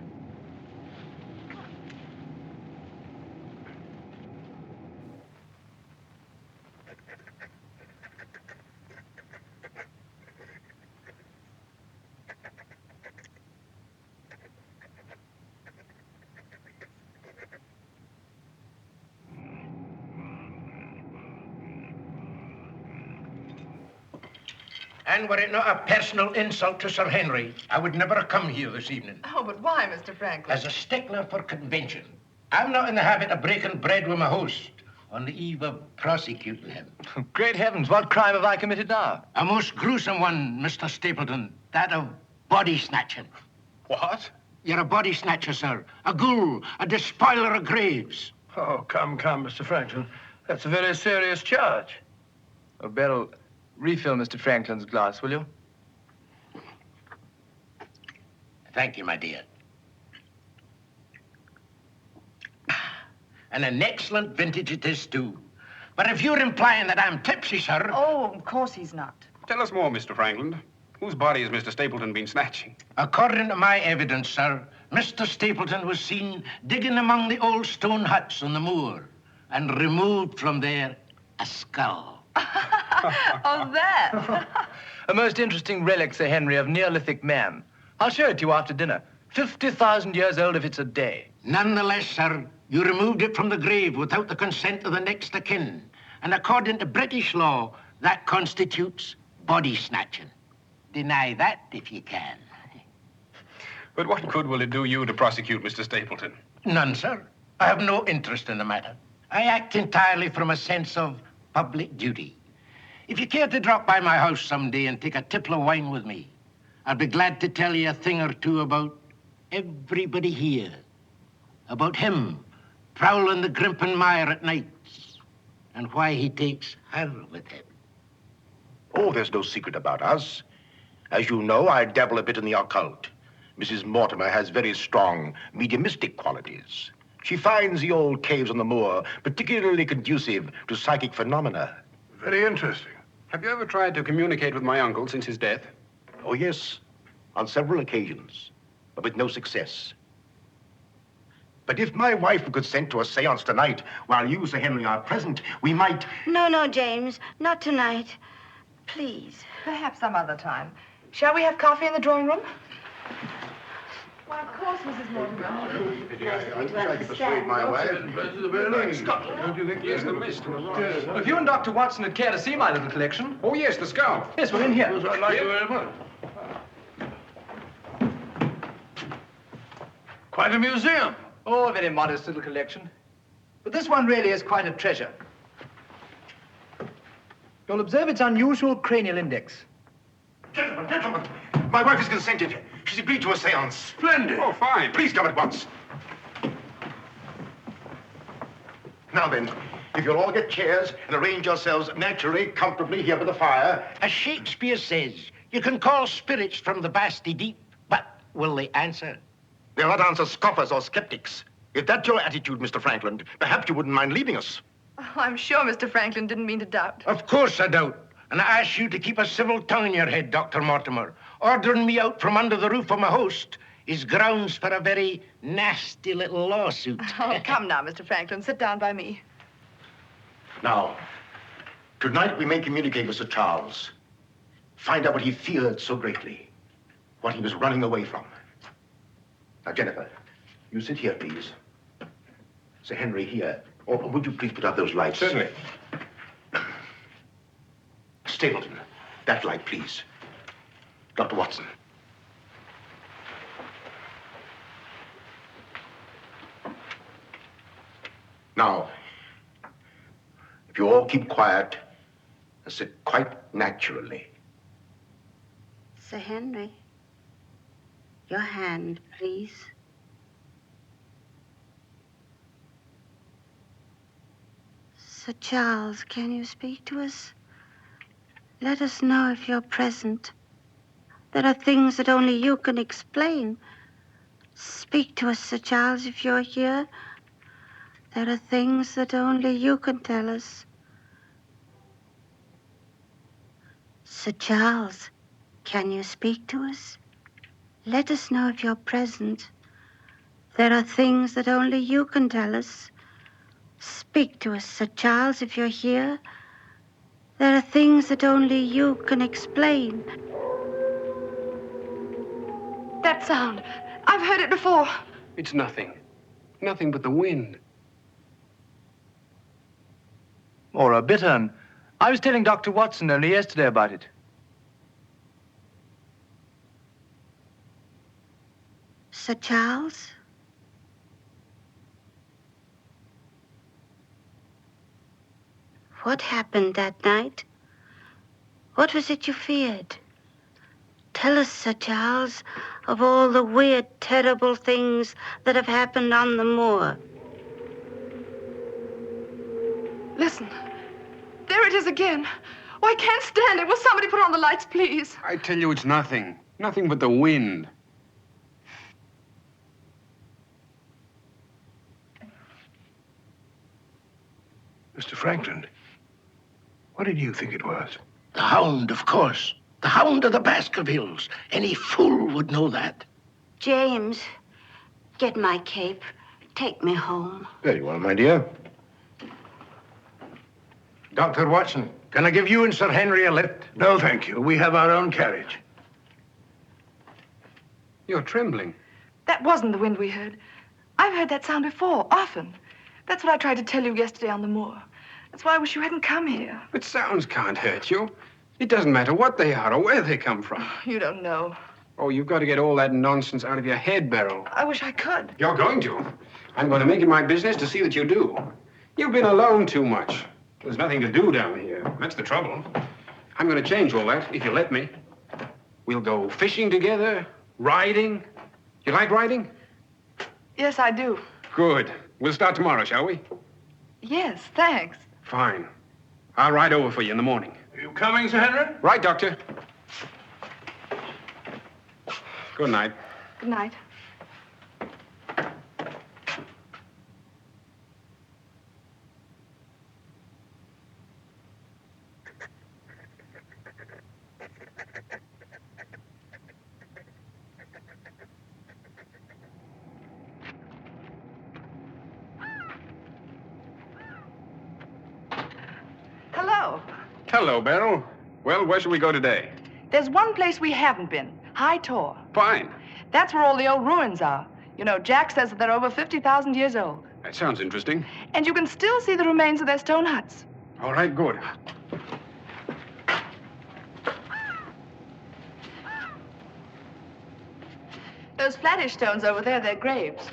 And were it not a personal insult to Sir Henry, I would never have come here this evening. Oh, but why, Mr. Franklin? As a stickler for convention, I'm not in the habit of breaking bread with my host on the eve of prosecuting him. Great heavens, what crime have I committed now? A most gruesome one, Mr. Stapleton. That of body snatching. What? You're a body snatcher, sir. A ghoul, a despoiler of graves. Oh, come, Mr. Franklin. That's a very serious charge. Oh, Beryl, Refill Mr. Franklin's glass, will you? Thank you, my dear. And an excellent vintage it is, too. But if you're implying that I'm tipsy, sir... Oh, of course he's not. Tell us more, Mr. Franklin. Whose body has Mr. Stapleton been snatching? According to my evidence, sir, Mr. Stapleton was seen digging among the old stone huts on the moor and removed from there a skull. Oh, that. A most interesting relic, Sir Henry, of Neolithic man. I'll show it to you after dinner. 50,000 years old if it's a day. Nonetheless, sir, you removed it from the grave without the consent of the next of kin. And according to British law, that constitutes body snatching. Deny that if you can. But what good will it do you to prosecute Mr. Stapleton? None, sir. I have no interest in the matter. I act entirely from a sense of public duty. If you care to drop by my house someday and take a tipple of wine with me, I'll be glad to tell you a thing or two about everybody here. About him prowling the Grimpen Mire at nights and why he takes her with him. Oh, there's no secret about us. As you know, I dabble a bit in the occult. Mrs. Mortimer has very strong mediumistic qualities. She finds the old caves on the moor particularly conducive to psychic phenomena. Very interesting. Have you ever tried to communicate with my uncle since his death? Oh, yes, on several occasions, but with no success. But if my wife would consent to a seance tonight, while you, Sir Henry, are present, we might... No, James, not tonight. Please. Perhaps some other time. Shall we have coffee in the drawing room? Why, of course, Mrs. Mortimer. I wish I could persuade my wife. Don't you think there's the list? Well, if you and Dr. Watson would care to see my little collection... Oh, yes, the skull. Yes, we're in here. I'd like you very much. Quite a museum. Oh, a very modest little collection. But this one really is quite a treasure. You'll observe its unusual cranial index. Gentlemen, my wife has consented. She's agreed to a seance. Splendid. Oh, fine. Please come at once. Now then, if you'll all get chairs and arrange yourselves naturally, comfortably here by the fire. As Shakespeare says, you can call spirits from the vasty deep, but will they answer? They'll not answer scoffers or skeptics. If that's your attitude, Mr. Franklin, perhaps you wouldn't mind leaving us. Oh, I'm sure Mr. Franklin didn't mean to doubt. Of course I doubt. And I ask you to keep a civil tongue in your head, Dr. Mortimer. Ordering me out from under the roof of my host is grounds for a very nasty little lawsuit. Oh, come now, Mr. Franklin. Sit down by me. Now, tonight we may communicate with Sir Charles. Find out what he feared so greatly. What he was running away from. Now, Jennifer, you sit here, please. Sir Henry, here. Or would you please put out those lights? Certainly. Stapleton, that light, please. Dr. Watson. Now, if you all keep quiet and sit quite naturally. Sir Henry, your hand, please. Sir Charles, can you speak to us? Let us know if you're present. There are things that only you can explain. Speak to us, Sir Charles, if you're here. There are things that only you can tell us. Sir Charles, can you speak to us? Let us know if you're present. There are things that only you can tell us. Speak to us, Sir Charles, if you're here. There are things that only you can explain. That sound. I've heard it before. It's nothing. Nothing but the wind. Or a bittern. I was telling Dr. Watson only yesterday about it. Sir Charles? What happened that night? What was it you feared? Tell us, Sir Charles, of all the weird, terrible things that have happened on the moor. Listen. There it is again. Oh, I can't stand it. Will somebody put on the lights, please? I tell you, it's nothing. Nothing but the wind. Mr. Franklin, what did you think it was? The Hound, of course. The Hound of the Baskervilles. Any fool would know that. James, get my cape. Take me home. Very well, my dear. Dr. Watson, can I give you and Sir Henry a lift? No, thank you. We have our own carriage. You're trembling. That wasn't the wind we heard. I've heard that sound before, often. That's what I tried to tell you yesterday on the moor. That's why I wish you hadn't come here. But sounds can't hurt you. It doesn't matter what they are or where they come from. You don't know. Oh, you've got to get all that nonsense out of your head, Beryl. I wish I could. You're going to. I'm going to make it my business to see that you do. You've been alone too much. There's nothing to do down here. That's the trouble. I'm going to change all that, if you let me. We'll go fishing together, riding. You like riding? Yes, I do. Good. We'll start tomorrow, shall we? Yes, thanks. Fine. I'll ride over for you in the morning. Are you coming, Sir Henry? Right, Doctor. Good night. Good night. Hello. Hello, Beryl. Well, where shall we go today? There's one place we haven't been, High Tor. Fine. That's where all the old ruins are. You know, Jack says that they're over 50,000 years old. That sounds interesting. And you can still see the remains of their stone huts. All right, good. Those flattish stones over there, they're graves.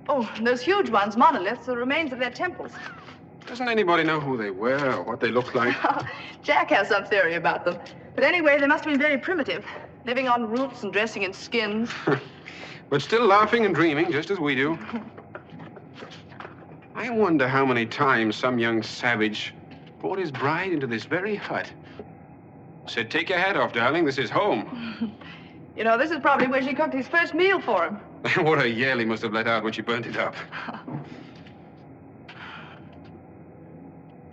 Oh, and those huge ones, monoliths, are the remains of their temples. Doesn't anybody know who they were or what they looked like? Jack has some theory about them. But anyway, they must have been very primitive, living on roots and dressing in skins. But still laughing and dreaming, just as we do. I wonder how many times some young savage brought his bride into this very hut. Said, take your hat off, darling, this is home. You know, this is probably where she cooked his first meal for him. What a yell he must have let out when she burnt it up.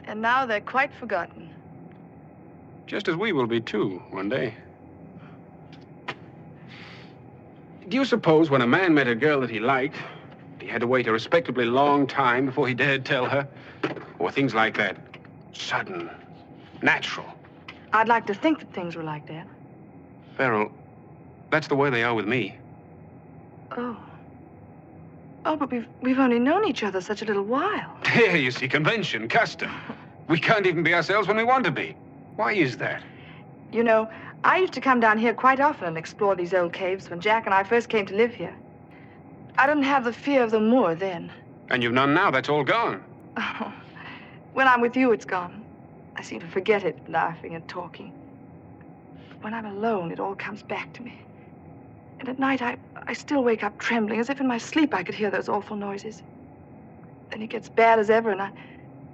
And now they're quite forgotten. Just as we will be, too, one day. Do you suppose when a man met a girl that he liked, he had to wait a respectably long time before he dared tell her? Or things like that? Sudden, natural. I'd like to think that things were like that. Beryl, that's the way they are with me. Oh. Oh, but we've only known each other such a little while. There, you see, convention, custom. We can't even be ourselves when we want to be. Why is that? You know, I used to come down here quite often and explore these old caves when Jack and I first came to live here. I didn't have the fear of the moor then. And you've none now, that's all gone. Oh, when I'm with you, it's gone. I seem to forget it, laughing and talking. But when I'm alone, it all comes back to me. And at night, I still wake up trembling, as if in my sleep I could hear those awful noises. Then it gets bad as ever, and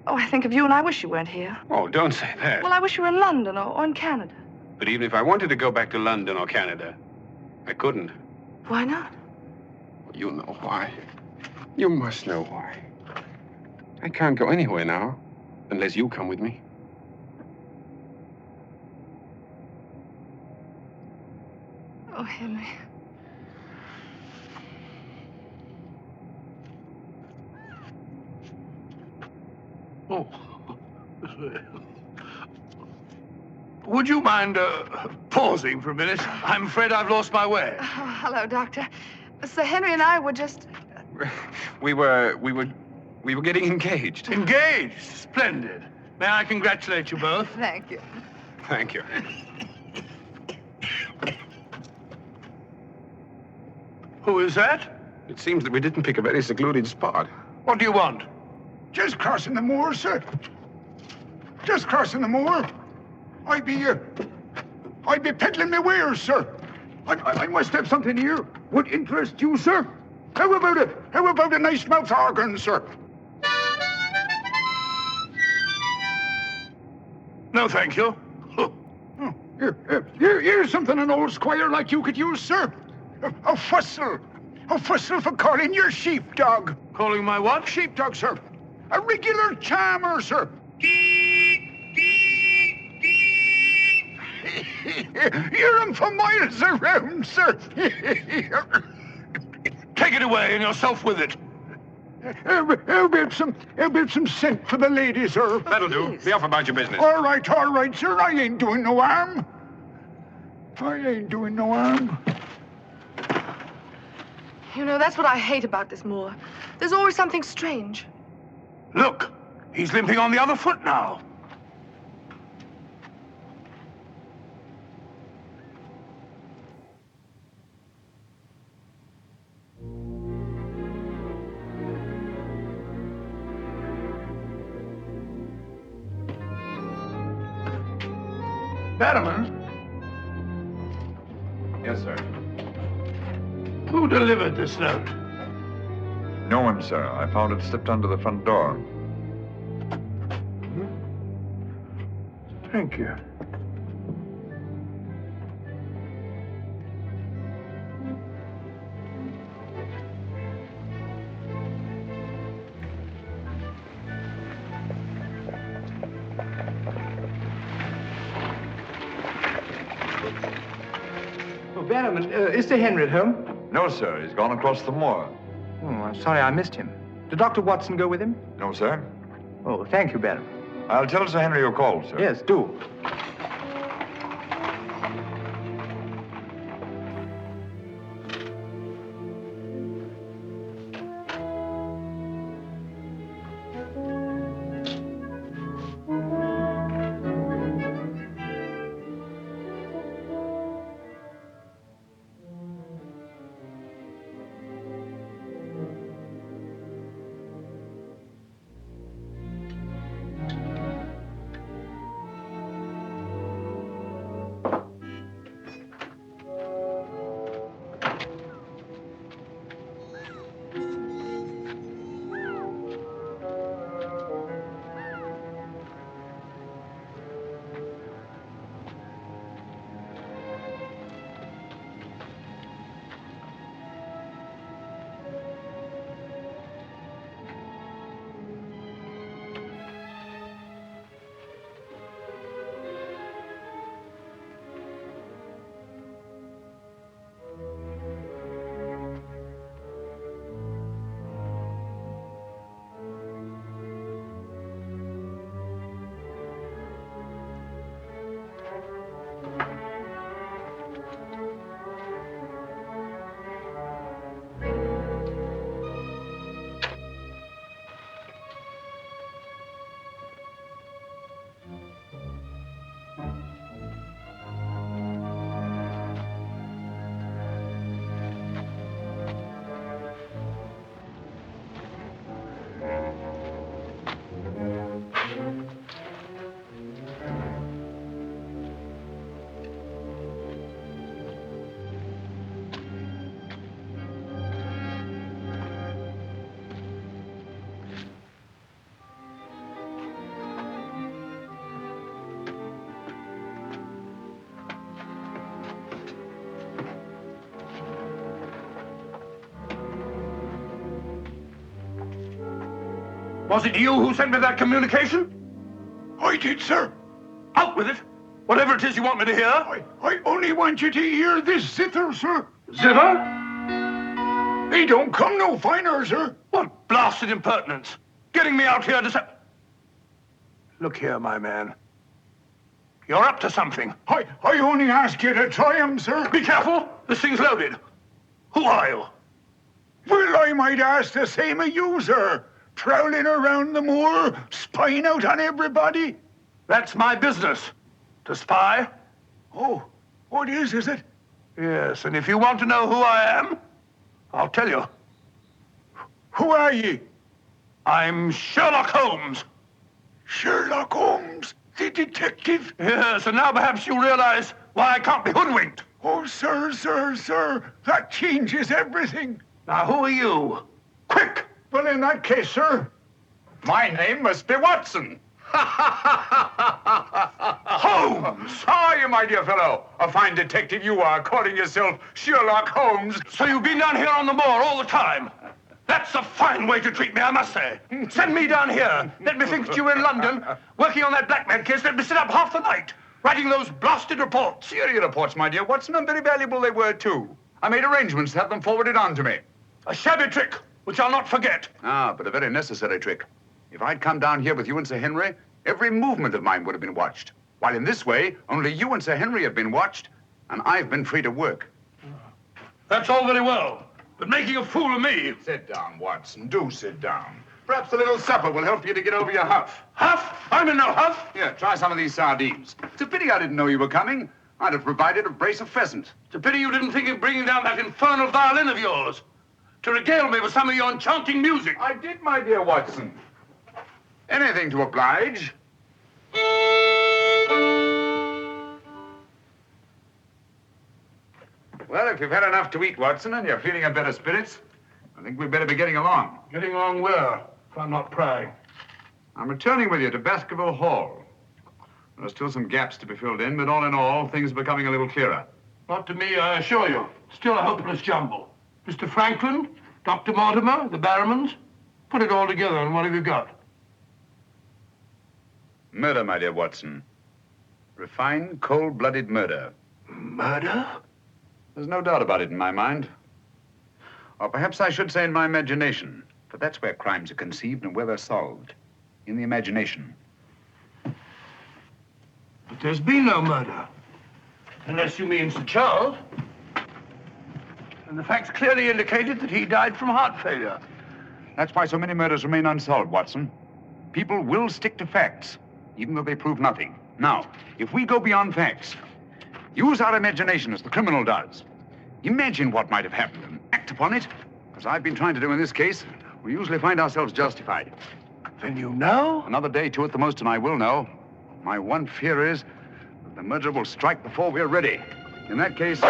I think of you, and I wish you weren't here. Oh, don't say that. Well, I wish you were in London or in Canada. But even if I wanted to go back to London or Canada, I couldn't. Why not? You know why. You must know why. I can't go anywhere now, unless you come with me. Oh, Henry. Oh. Would you mind pausing for a minute? I'm afraid I've lost my way. Oh, hello, Doctor. Sir Henry and I were just... We were getting engaged. Engaged? Splendid. May I congratulate you both? Thank you. Thank you. Who is that? It seems that we didn't pick a very secluded spot. What do you want? Just crossing the moor, sir. Just crossing the moor. I'd be peddling my wares, sir. I must have something here. Would interest you, sir? How about it? How about a nice mouth organ, sir? No, thank you. Here's something an old squire like you could use, sir. A fussel. A fussel for calling your sheepdog. Calling my what? Sheepdog, sir. A regular charmer, sir. Hear him for miles around, sir. Take it away and yourself with it. How about some scent for the lady, sir? That'll do. Be off about your business. All right, sir. I ain't doing no harm. I ain't doing no harm. You know, that's what I hate about this moor. There's always something strange. Look, he's limping on the other foot now. Barrowman, Yes, sir. who delivered this note? No one, sir. I found it slipped under the front door. Thank you. Oh, Barrowman, is Sir Henry at home? No, sir. He's gone across the moor. Oh, I'm sorry I missed him. Did Dr. Watson go with him? No, sir. Oh, thank you, Barrowman. I'll tell Sir Henry you called, sir. Yes, do. Was it you who sent me that communication? I did, sir. Out with it. Whatever it is you want me to hear. I only want you to hear this zither, sir. Zither? He don't come no finer, sir. What blasted impertinence. Getting me out here to say... Look here, my man. You're up to something. I only ask you to try him, sir. Be careful. This thing's loaded. Who are you? Well, I might ask the same of you, sir. Prowling around the moor, spying out on everybody. That's my business. To spy. Oh, what is it? Yes, and if you want to know who I am, I'll tell you. Who are ye? I'm Sherlock Holmes. Sherlock Holmes, the detective? Yes, and now perhaps you realize why I can't be hoodwinked. Oh, sir, that changes everything. Now, who are you? Quick! Well, in that case, sir, my name must be Watson. Holmes! I my dear fellow. A fine detective you are, calling yourself Sherlock Holmes. So you've been down here on the moor all the time? That's a fine way to treat me, I must say. Send me down here. Let me think that you were in London, working on that blackmail case. Let me sit up half the night, writing those blasted reports. Serious reports, my dear, Watson, and very valuable they were, too. I made arrangements to have them forwarded on to me. A shabby trick, which I'll not forget. Ah, but a very necessary trick. If I'd come down here with you and Sir Henry, every movement of mine would have been watched. While in this way, only you and Sir Henry have been watched, and I've been free to work. That's all very well, but making a fool of me... Sit down, Watson. Do sit down. Perhaps a little supper will help you to get over your huff. Huff? I'm in no huff. Here, try some of these sardines. It's a pity I didn't know you were coming. I'd have provided a brace of pheasant. It's a pity you didn't think of bringing down that infernal violin of yours to regale me with some of your enchanting music. I did, my dear Watson. Anything to oblige. Well, if you've had enough to eat, Watson, and you're feeling in better spirits, I think we'd better be getting along. Getting along where, if I'm not prying? I'm returning with you to Baskerville Hall. There are still some gaps to be filled in, but all in all, things are becoming a little clearer. Not to me, I assure you. Still a hopeless jumble. Mr. Franklin, Dr. Mortimer, the Barrowmans, put it all together, and what have you got? Murder, my dear Watson. Refined, cold-blooded murder. Murder? There's no doubt about it in my mind. Or perhaps I should say in my imagination, for that's where crimes are conceived and where they're solved. In the imagination. But there's been no murder. Unless you mean Sir Charles. And the facts clearly indicated that he died from heart failure. That's why so many murders remain unsolved, Watson. People will stick to facts, even though they prove nothing. Now, if we go beyond facts, use our imagination as the criminal does. Imagine what might have happened and act upon it, as I've been trying to do in this case. We usually find ourselves justified. Then you know? Another day, two at the most, and I will know. My one fear is that the murderer will strike before we're ready. In that case...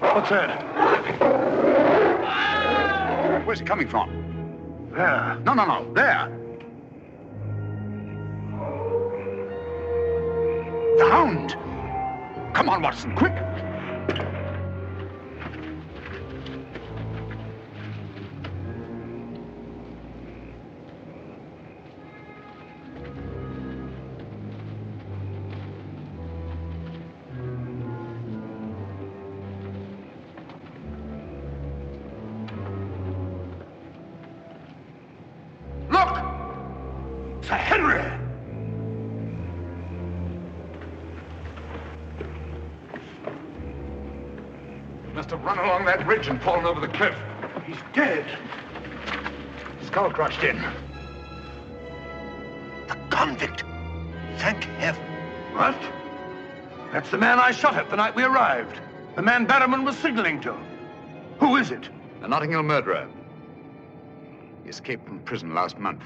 What's that? Where's it coming from? There. No. There. The Hound! Come on, Watson, quick! Look! Sir Henry! Must have run along that ridge and fallen over the cliff. He's dead. Skull crushed in. The convict. Thank heaven. What? That's the man I shot at the night we arrived. The man Barrowman was signaling to. Who is it? The Notting Hill murderer. He escaped from prison last month.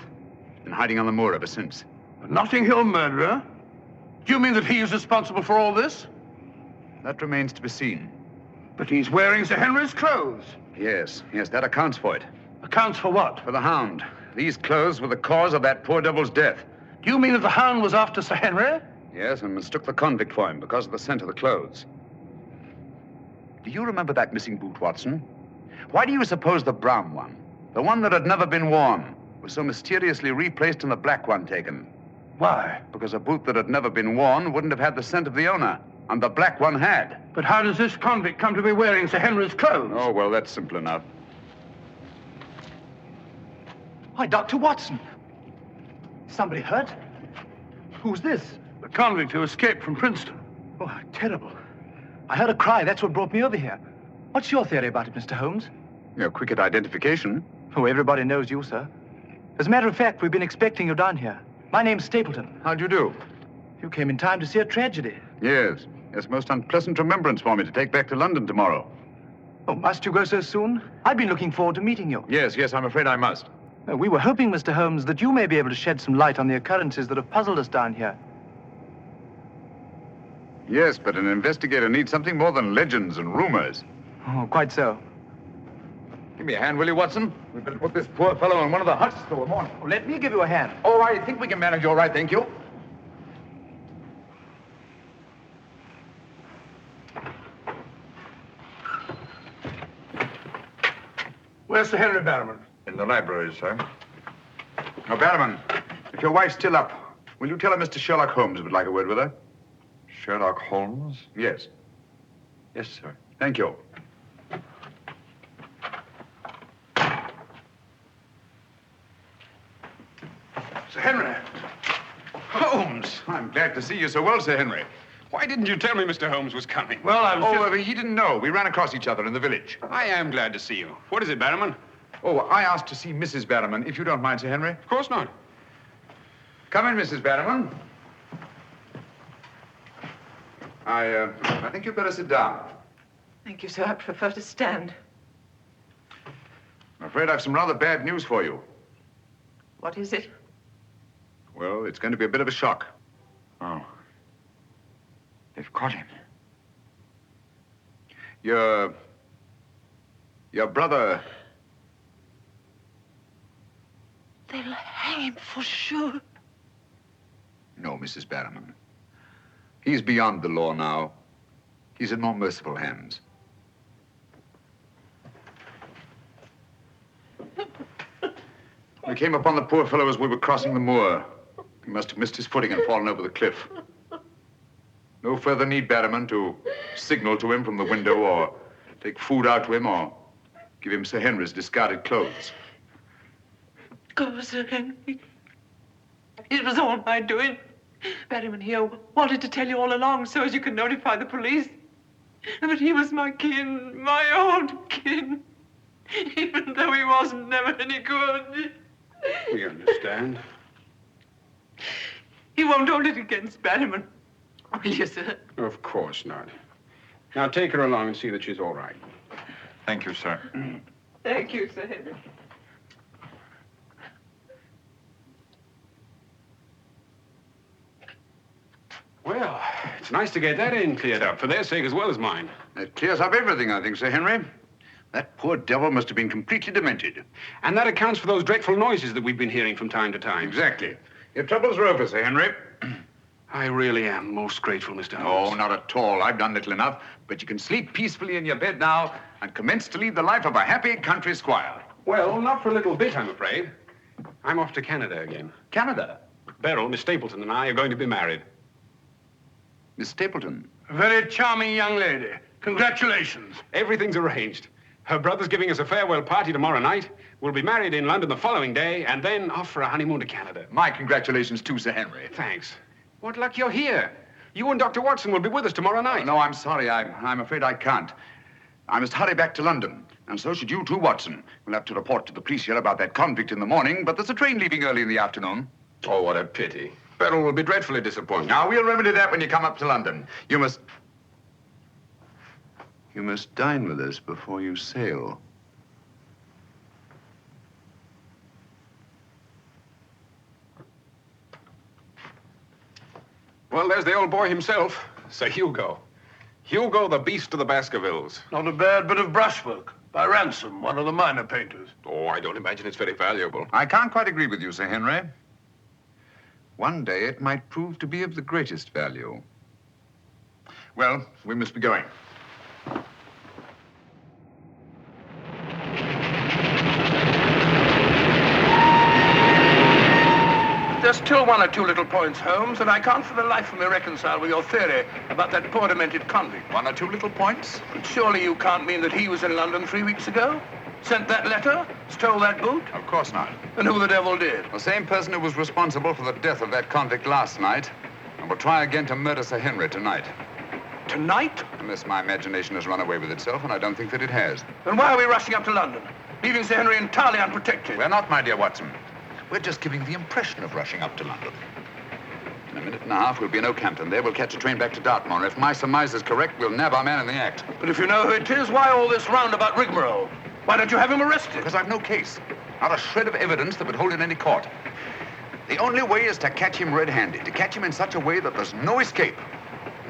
He's been hiding on the moor ever since. The Notting Hill murderer? Do you mean that he is responsible for all this? That remains to be seen. But he's wearing Sir Henry's clothes. Yes, that accounts for it. Accounts for what? For the Hound. These clothes were the cause of that poor devil's death. Do you mean that the Hound was after Sir Henry? Yes, and mistook the convict for him because of the scent of the clothes. Do you remember that missing boot, Watson? Why do you suppose the brown one, the one that had never been worn, was so mysteriously replaced and the black one taken? Why? Because a boot that had never been worn wouldn't have had the scent of the owner, and the black one had. But how does this convict come to be wearing Sir Henry's clothes? Oh, well, that's simple enough. Why, Dr. Watson. Somebody hurt? Who's this? The convict who escaped from Princeton. Oh, terrible. I heard a cry. That's what brought me over here. What's your theory about it, Mr. Holmes? You're quick at identification. Oh, everybody knows you, sir. As a matter of fact, we've been expecting you down here. My name's Stapleton. How'd you do? You came in time to see a tragedy. Yes, most unpleasant remembrance for me to take back to London tomorrow. Oh, must you go so soon? I've been looking forward to meeting you. Yes, I'm afraid I must. We were hoping, Mr. Holmes, that you may be able to shed some light on the occurrences that have puzzled us down here. Yes, but an investigator needs something more than legends and rumors. Oh, quite so. Give me a hand, will you, Watson? We'd better put this poor fellow in one of the huts till the morning. Oh, let me give you a hand. Oh, I think we can manage all right, thank you. Where's Sir Henry Barrowman? In the library, sir. Now, Barrowman, if your wife's still up, will you tell her Mr. Sherlock Holmes would like a word with her? Sherlock Holmes? Yes. Yes, sir. Thank you. Sir Henry. Holmes! I'm glad to see you so well, Sir Henry. Why didn't you tell me Mr. Holmes was coming? Well, I was he didn't know. We ran across each other in the village. I am glad to see you. What is it, Barrowman? Oh, I asked to see Mrs. Barrowman, if you don't mind, Sir Henry. Of course not. Come in, Mrs. Barrowman. I think you'd better sit down. Thank you, sir. I prefer to stand. I'm afraid I've some rather bad news for you. What is it? Well, it's going to be a bit of a shock. Oh. They've caught him. Your brother... They'll hang him for sure. No, Mrs. Barrowman. He's beyond the law now. He's in more merciful hands. We came upon the poor fellow as we were crossing the moor. He must have missed his footing and fallen over the cliff. No further need, Barrowman, to signal to him from the window or take food out to him or give him Sir Henry's discarded clothes. Oh, Sir Henry. It was all my doing. Barrowman here wanted to tell you all along so as you could notify the police. But he was my kin, my own kin. Even though he wasn't never any good. We understand. He won't hold it against Barrowman. Will you, sir? Of course not. Now take her along and see that she's all right. Thank you, sir. Thank you, Sir Henry. Well, it's nice to get that in cleared up, for their sake as well as mine. It clears up everything, I think, Sir Henry. That poor devil must have been completely demented. And that accounts for those dreadful noises that we've been hearing from time to time. Exactly. Your troubles are over, Sir Henry. I really am most grateful, Mr. Holmes. Oh, not at all. I've done little enough. But you can sleep peacefully in your bed now and commence to lead the life of a happy country squire. Well, not for a little bit, I'm afraid. I'm off to Canada again. Canada? Beryl, Miss Stapleton, and I are going to be married. Miss Stapleton? A very charming young lady. Congratulations. Everything's arranged. Her brother's giving us a farewell party tomorrow night. We'll be married in London the following day, and then off for a honeymoon to Canada. My congratulations too, Sir Henry. Thanks. What luck you're here. You and Dr. Watson will be with us tomorrow night. No, I'm sorry. I'm afraid I can't. I must hurry back to London. And so should you too, Watson. We'll have to report to the police here about that convict in the morning, but there's a train leaving early in the afternoon. Oh, what a pity. Beryl will be dreadfully disappointed. Now, we'll remedy that when you come up to London. You must dine with us before you sail. Well, there's the old boy himself, Sir Hugo. Hugo, the beast of the Baskervilles. Not a bad bit of brushwork by Ransom, one of the minor painters. Oh, I don't imagine it's very valuable. I can't quite agree with you, Sir Henry. One day it might prove to be of the greatest value. Well, we must be going. There's still one or two little points, Holmes, that I can't for the life of me reconcile with your theory about that poor demented convict. One or two little points? But surely you can't mean that he was in London 3 weeks ago? Sent that letter? Stole that boot? Of course not. And who the devil did? The same person who was responsible for the death of that convict last night and will try again to murder Sir Henry tonight. Tonight? Unless my imagination has run away with itself, and I don't think that it has. Then why are we rushing up to London, leaving Sir Henry entirely unprotected? We're not, my dear Watson. We're just giving the impression of rushing up to London. In a minute and a half, we'll be in Oakhampton. There, we'll catch a train back to Dartmoor. If my surmise is correct, we'll nab our man in the act. But if you know who it is, why all this roundabout rigmarole? Why don't you have him arrested? Because I've no case. Not a shred of evidence that would hold in any court. The only way is to catch him red-handed, to catch him in such a way that there's no escape,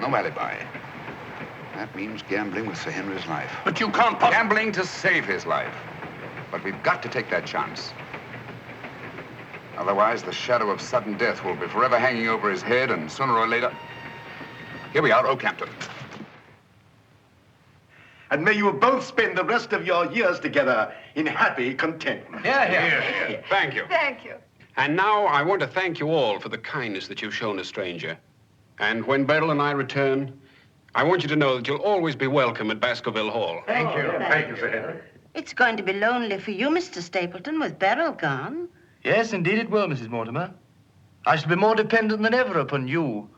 no alibi. That means gambling with Sir Henry's life. But you can't possibly... Gambling to save his life. But we've got to take that chance. Otherwise, the shadow of sudden death will be forever hanging over his head, and sooner or later... Here we are, Oakhampton. And may you both spend the rest of your years together in happy contentment. Here. Thank you. Thank you. And now I want to thank you all for the kindness that you've shown a stranger. And when Beryl and I return, I want you to know that you'll always be welcome at Baskerville Hall. Thank you. Thank you, Sir Henry. It's going to be lonely for you, Mr. Stapleton, with Beryl gone. Yes, indeed it will, Mrs. Mortimer. I shall be more dependent than ever upon you,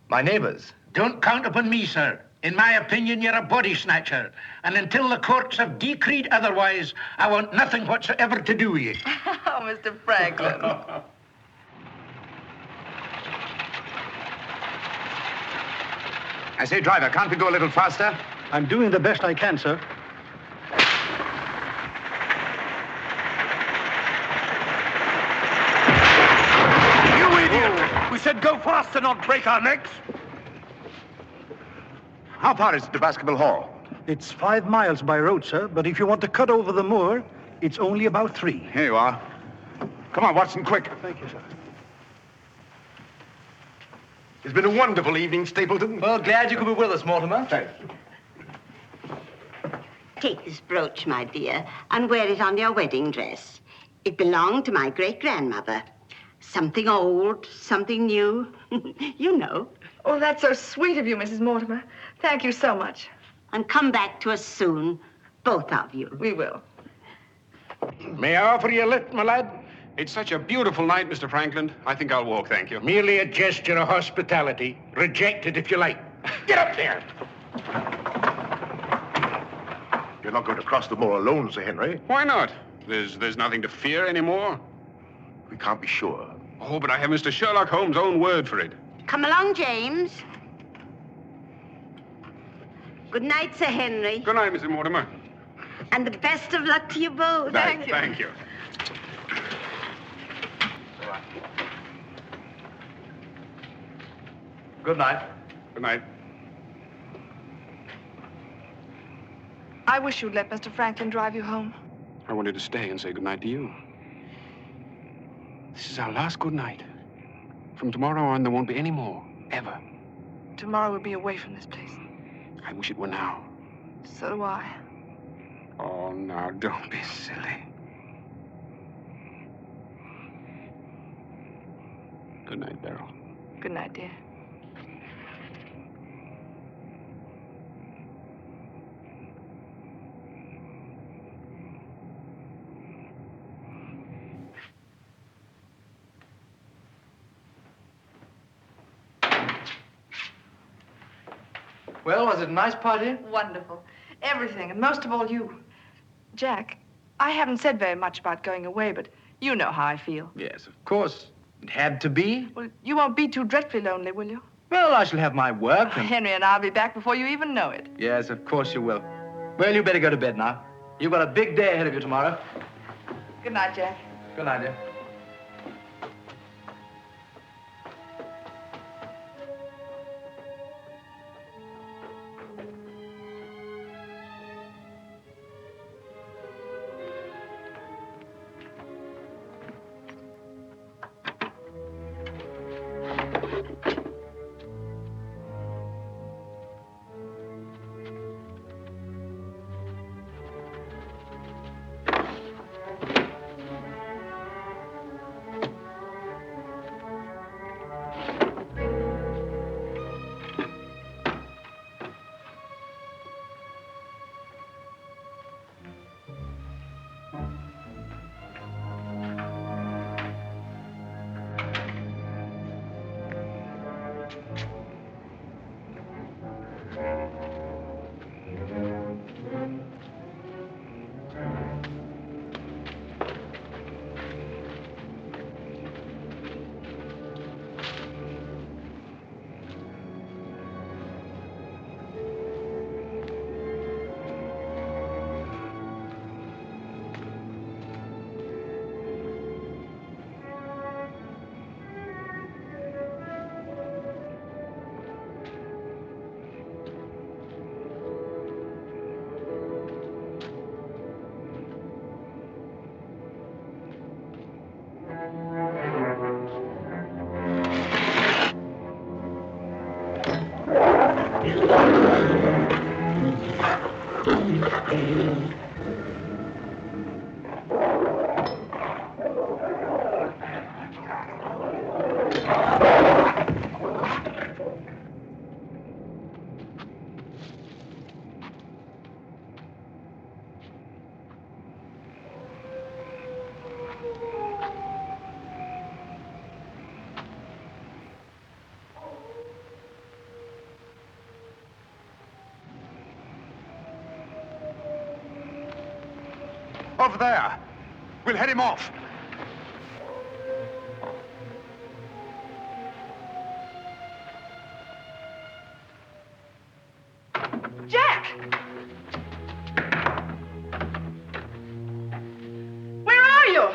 my neighbors. Don't count upon me, sir. In my opinion, you're a body snatcher. And until the courts have decreed otherwise, I want nothing whatsoever to do with you. Oh, Mr. Franklin. I say, driver, can't we go a little faster? I'm doing the best I can, sir. You idiot! We said go faster, not break our necks. How far is it to Baskerville Hall? It's 5 miles by road, sir, but if you want to cut over the moor, it's only about 3. Here you are. Come on, Watson, quick. Thank you, sir. It's been a wonderful evening, Stapleton. Well, glad you could be with us, Mortimer. Thanks. Take this brooch, my dear, and wear it on your wedding dress. It belonged to my great-grandmother. Something old, something new. You know. Oh, that's so sweet of you, Mrs. Mortimer. Thank you so much. And come back to us soon, both of you. We will. May I offer you a lift, my lad? It's such a beautiful night, Mr. Franklin. I think I'll walk, thank you. Merely a gesture of hospitality. Reject it if you like. Get up there. You're not going to cross the moor alone, Sir Henry. Why not? There's nothing to fear anymore. We can't be sure. Oh, but I have Mr. Sherlock Holmes' own word for it. Come along, James. Good night, Sir Henry. Good night, Mrs. Mortimer. And the best of luck to you both. Thank you. Thank you. Good night. Good night. I wish you'd let Mr. Franklin drive you home. I wanted to stay and say good night to you. This is our last good night. From tomorrow on, there won't be any more, ever. Tomorrow we'll be away from this place. I wish it were now. So do I. Oh, now, don't be silly. Good night, Beryl. Good night, dear. Well, was it a nice party? Wonderful. Everything, and most of all you. Jack, I haven't said very much about going away, but you know how I feel. Yes, of course. It had to be. Well, you won't be too dreadfully lonely, will you? Well, I shall have my work and... Henry and I'll be back before you even know it. Yes, of course you will. Well, you better go to bed now. You've got a big day ahead of you tomorrow. Good night, Jack. Good night, dear. Over there. We'll head him off. Jack! Where are you?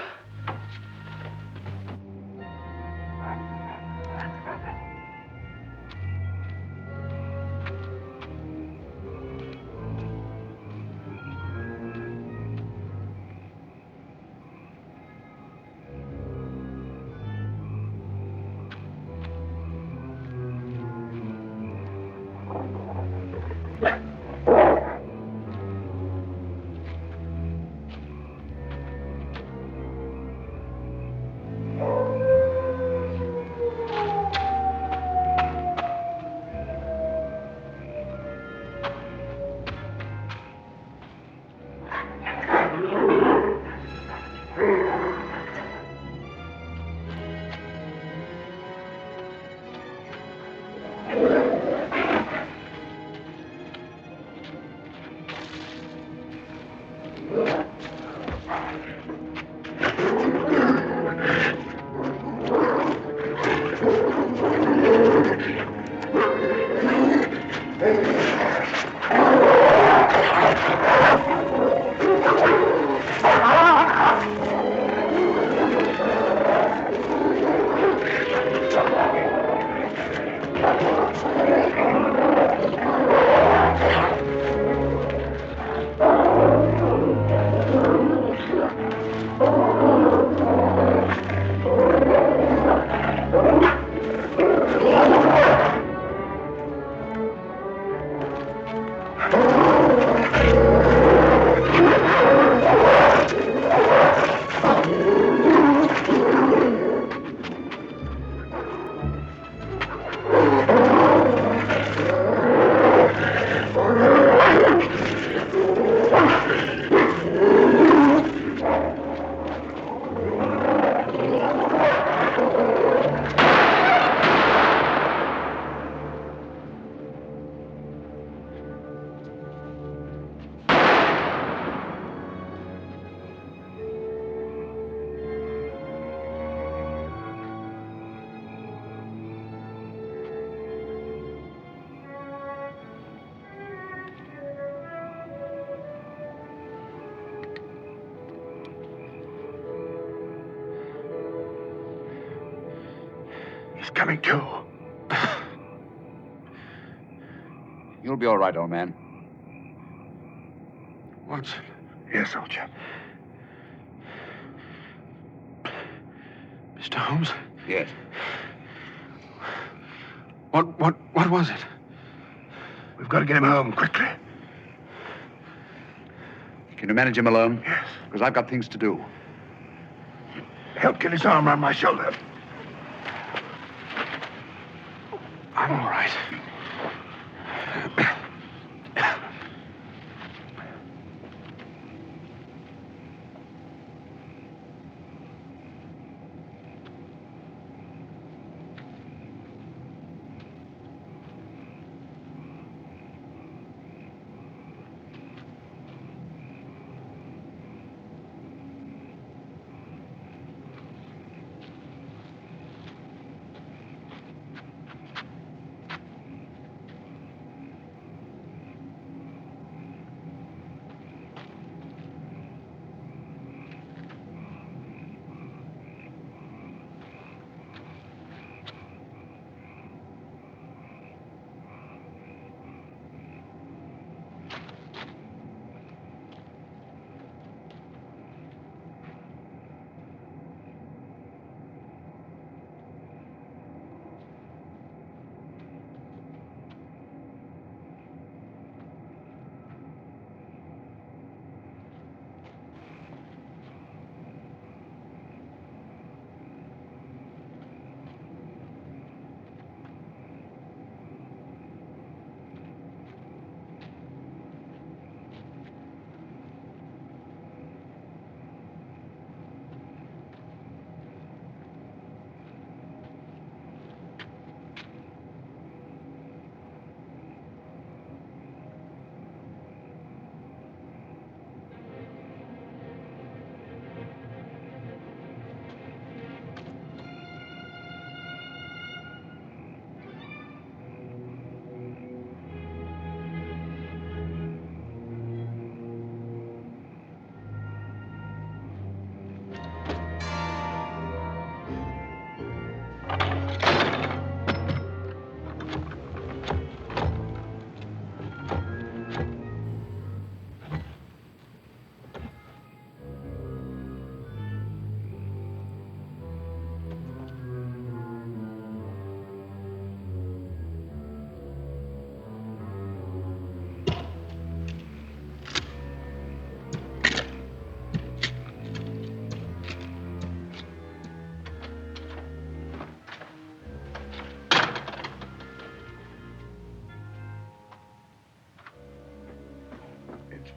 He's coming to. You'll be all right, old man. Watson. Yes, soldier. Mr. Holmes? Yes. What was it? We've got to get him home quickly. Can you manage him alone? Yes. Because I've got things to do. Help get his arm around my shoulder. I'm all right.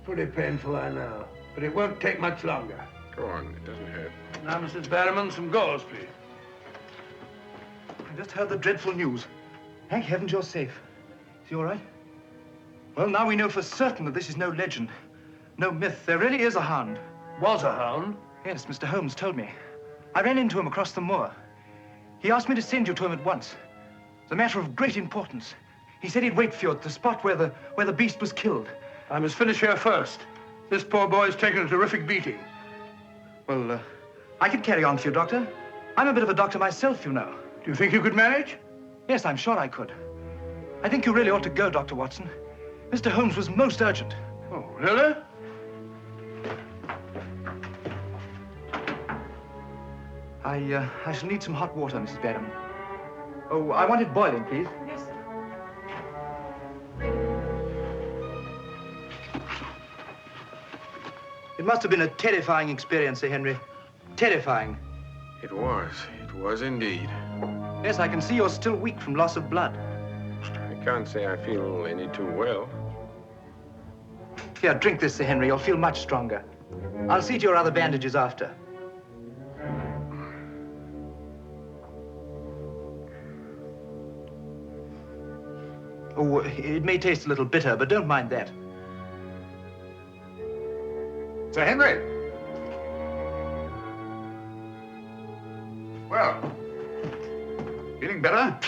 Pretty painful, I know. But it won't take much longer. Go on, it doesn't hurt. Now, Mrs. Barrowman, some gauze, please. I just heard the dreadful news. Thank heavens you're safe. Is he all right? Well, now we know for certain that this is no legend, no myth. There really is a hound. Was a hound? Yes, Mr. Holmes told me. I ran into him across the moor. He asked me to send you to him at once. It's a matter of great importance. He said he'd wait for you at the spot where the beast was killed. I must finish here first. This poor boy's taken a terrific beating. Well, I can carry on for you, Doctor. I'm a bit of a doctor myself, you know. Do you think you could manage? Yes, I'm sure I could. I think you really ought to go, Dr. Watson. Mr. Holmes was most urgent. Oh, really? I shall need some hot water, Mrs. Barrowman. Oh, I want it boiling, please. Yes, sir. It must have been a terrifying experience, Sir Henry. Terrifying. It was indeed. Yes, I can see you're still weak from loss of blood. I can't say I feel any too well. Here, drink this, Sir Henry. You'll feel much stronger. I'll see to your other bandages after. Oh, it may taste a little bitter, but don't mind that. Sir Henry! Well, feeling better?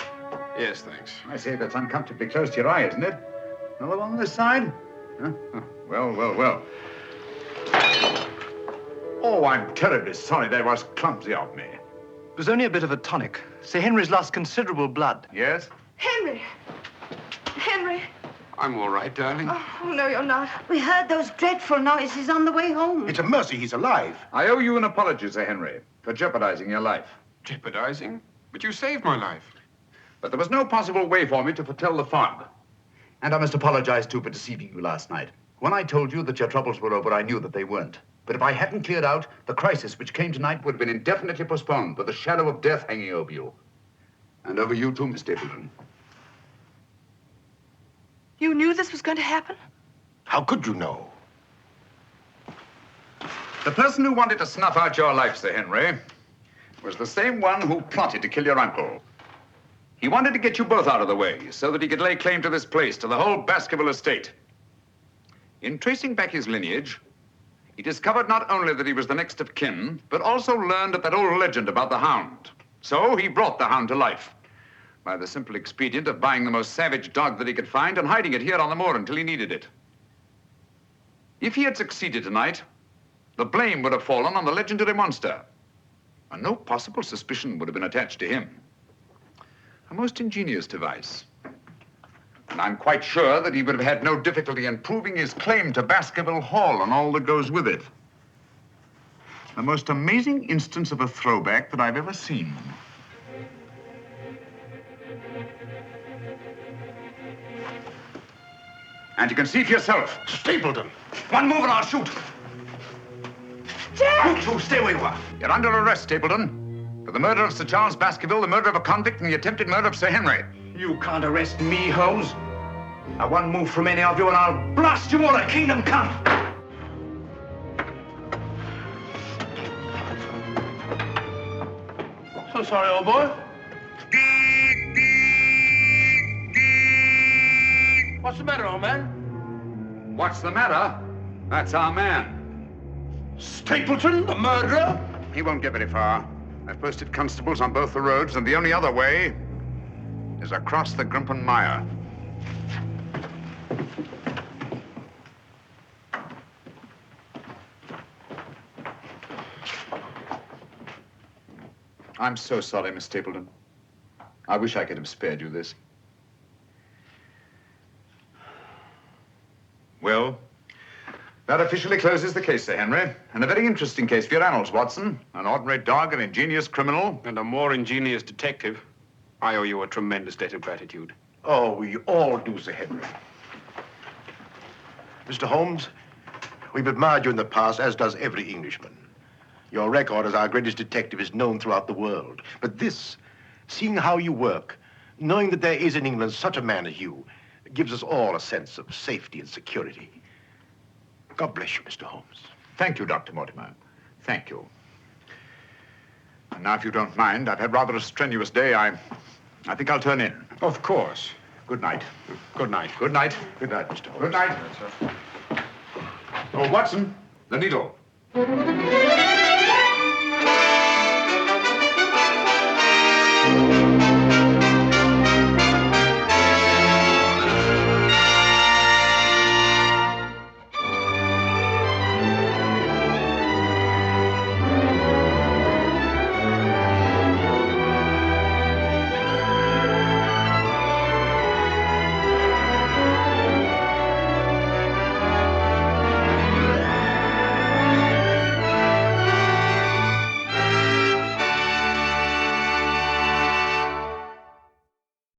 Yes, thanks. I say that's uncomfortably close to your eye, isn't it? Another one on this side? Huh? Well. Oh, I'm terribly sorry. That was clumsy of me. It was only a bit of a tonic. Sir Henry's lost considerable blood. Yes? Henry! Henry! I'm all right, darling. Oh, no, you're not. We heard those dreadful noises on the way home. It's a mercy he's alive. I owe you an apology, Sir Henry, for jeopardizing your life. Jeopardizing? But you saved my life. But there was no possible way for me to foretell the fog. And I must apologize, too, for deceiving you last night. When I told you that your troubles were over, I knew that they weren't. But if I hadn't cleared out, the crisis which came tonight would have been indefinitely postponed, with the shadow of death hanging over you. And over you, too, Miss Stapleton. You knew this was going to happen? How could you know? The person who wanted to snuff out your life, Sir Henry, was the same one who plotted to kill your uncle. He wanted to get you both out of the way so that he could lay claim to this place, to the whole Baskerville estate. In tracing back his lineage, he discovered not only that he was the next of kin, but also learned of that old legend about the Hound. So he brought the Hound to life by the simple expedient of buying the most savage dog that he could find and hiding it here on the moor until he needed it. If he had succeeded tonight, the blame would have fallen on the legendary monster, and no possible suspicion would have been attached to him. A most ingenious device. And I'm quite sure that he would have had no difficulty in proving his claim to Baskerville Hall and all that goes with it. The most amazing instance of a throwback that I've ever seen. And you can see for yourself. Stapleton! One move and I'll shoot. Jack! You two, stay where you are. You're under arrest, Stapleton. For the murder of Sir Charles Baskerville, the murder of a convict, and the attempted murder of Sir Henry. You can't arrest me, Holmes. Now, one move from any of you and I'll blast you all to kingdom come. So sorry, old boy. What's the matter, old man? What's the matter? That's our man. Stapleton, the murderer? He won't get very far. I've posted constables on both the roads, and the only other way is across the Grimpen Mire. I'm so sorry, Miss Stapleton. I wish I could have spared you this. Well, that officially closes the case, Sir Henry. And a very interesting case for your annals, Watson. An ordinary dog, an ingenious criminal. And a more ingenious detective. I owe you a tremendous debt of gratitude. Oh, we all do, Sir Henry. Mr. Holmes, we've admired you in the past, as does every Englishman. Your record as our greatest detective is known throughout the world. But this, seeing how you work, knowing that there is in England such a man as you, gives us all a sense of safety and security. God bless you, Mr. Holmes. Thank you, Dr. Mortimer. Thank you. And now, if you don't mind, I've had rather a strenuous day. I think I'll turn in. Of course. Good night. Good night. Good night. Good night, Mr. Holmes. Good night. Oh, Watson, the needle.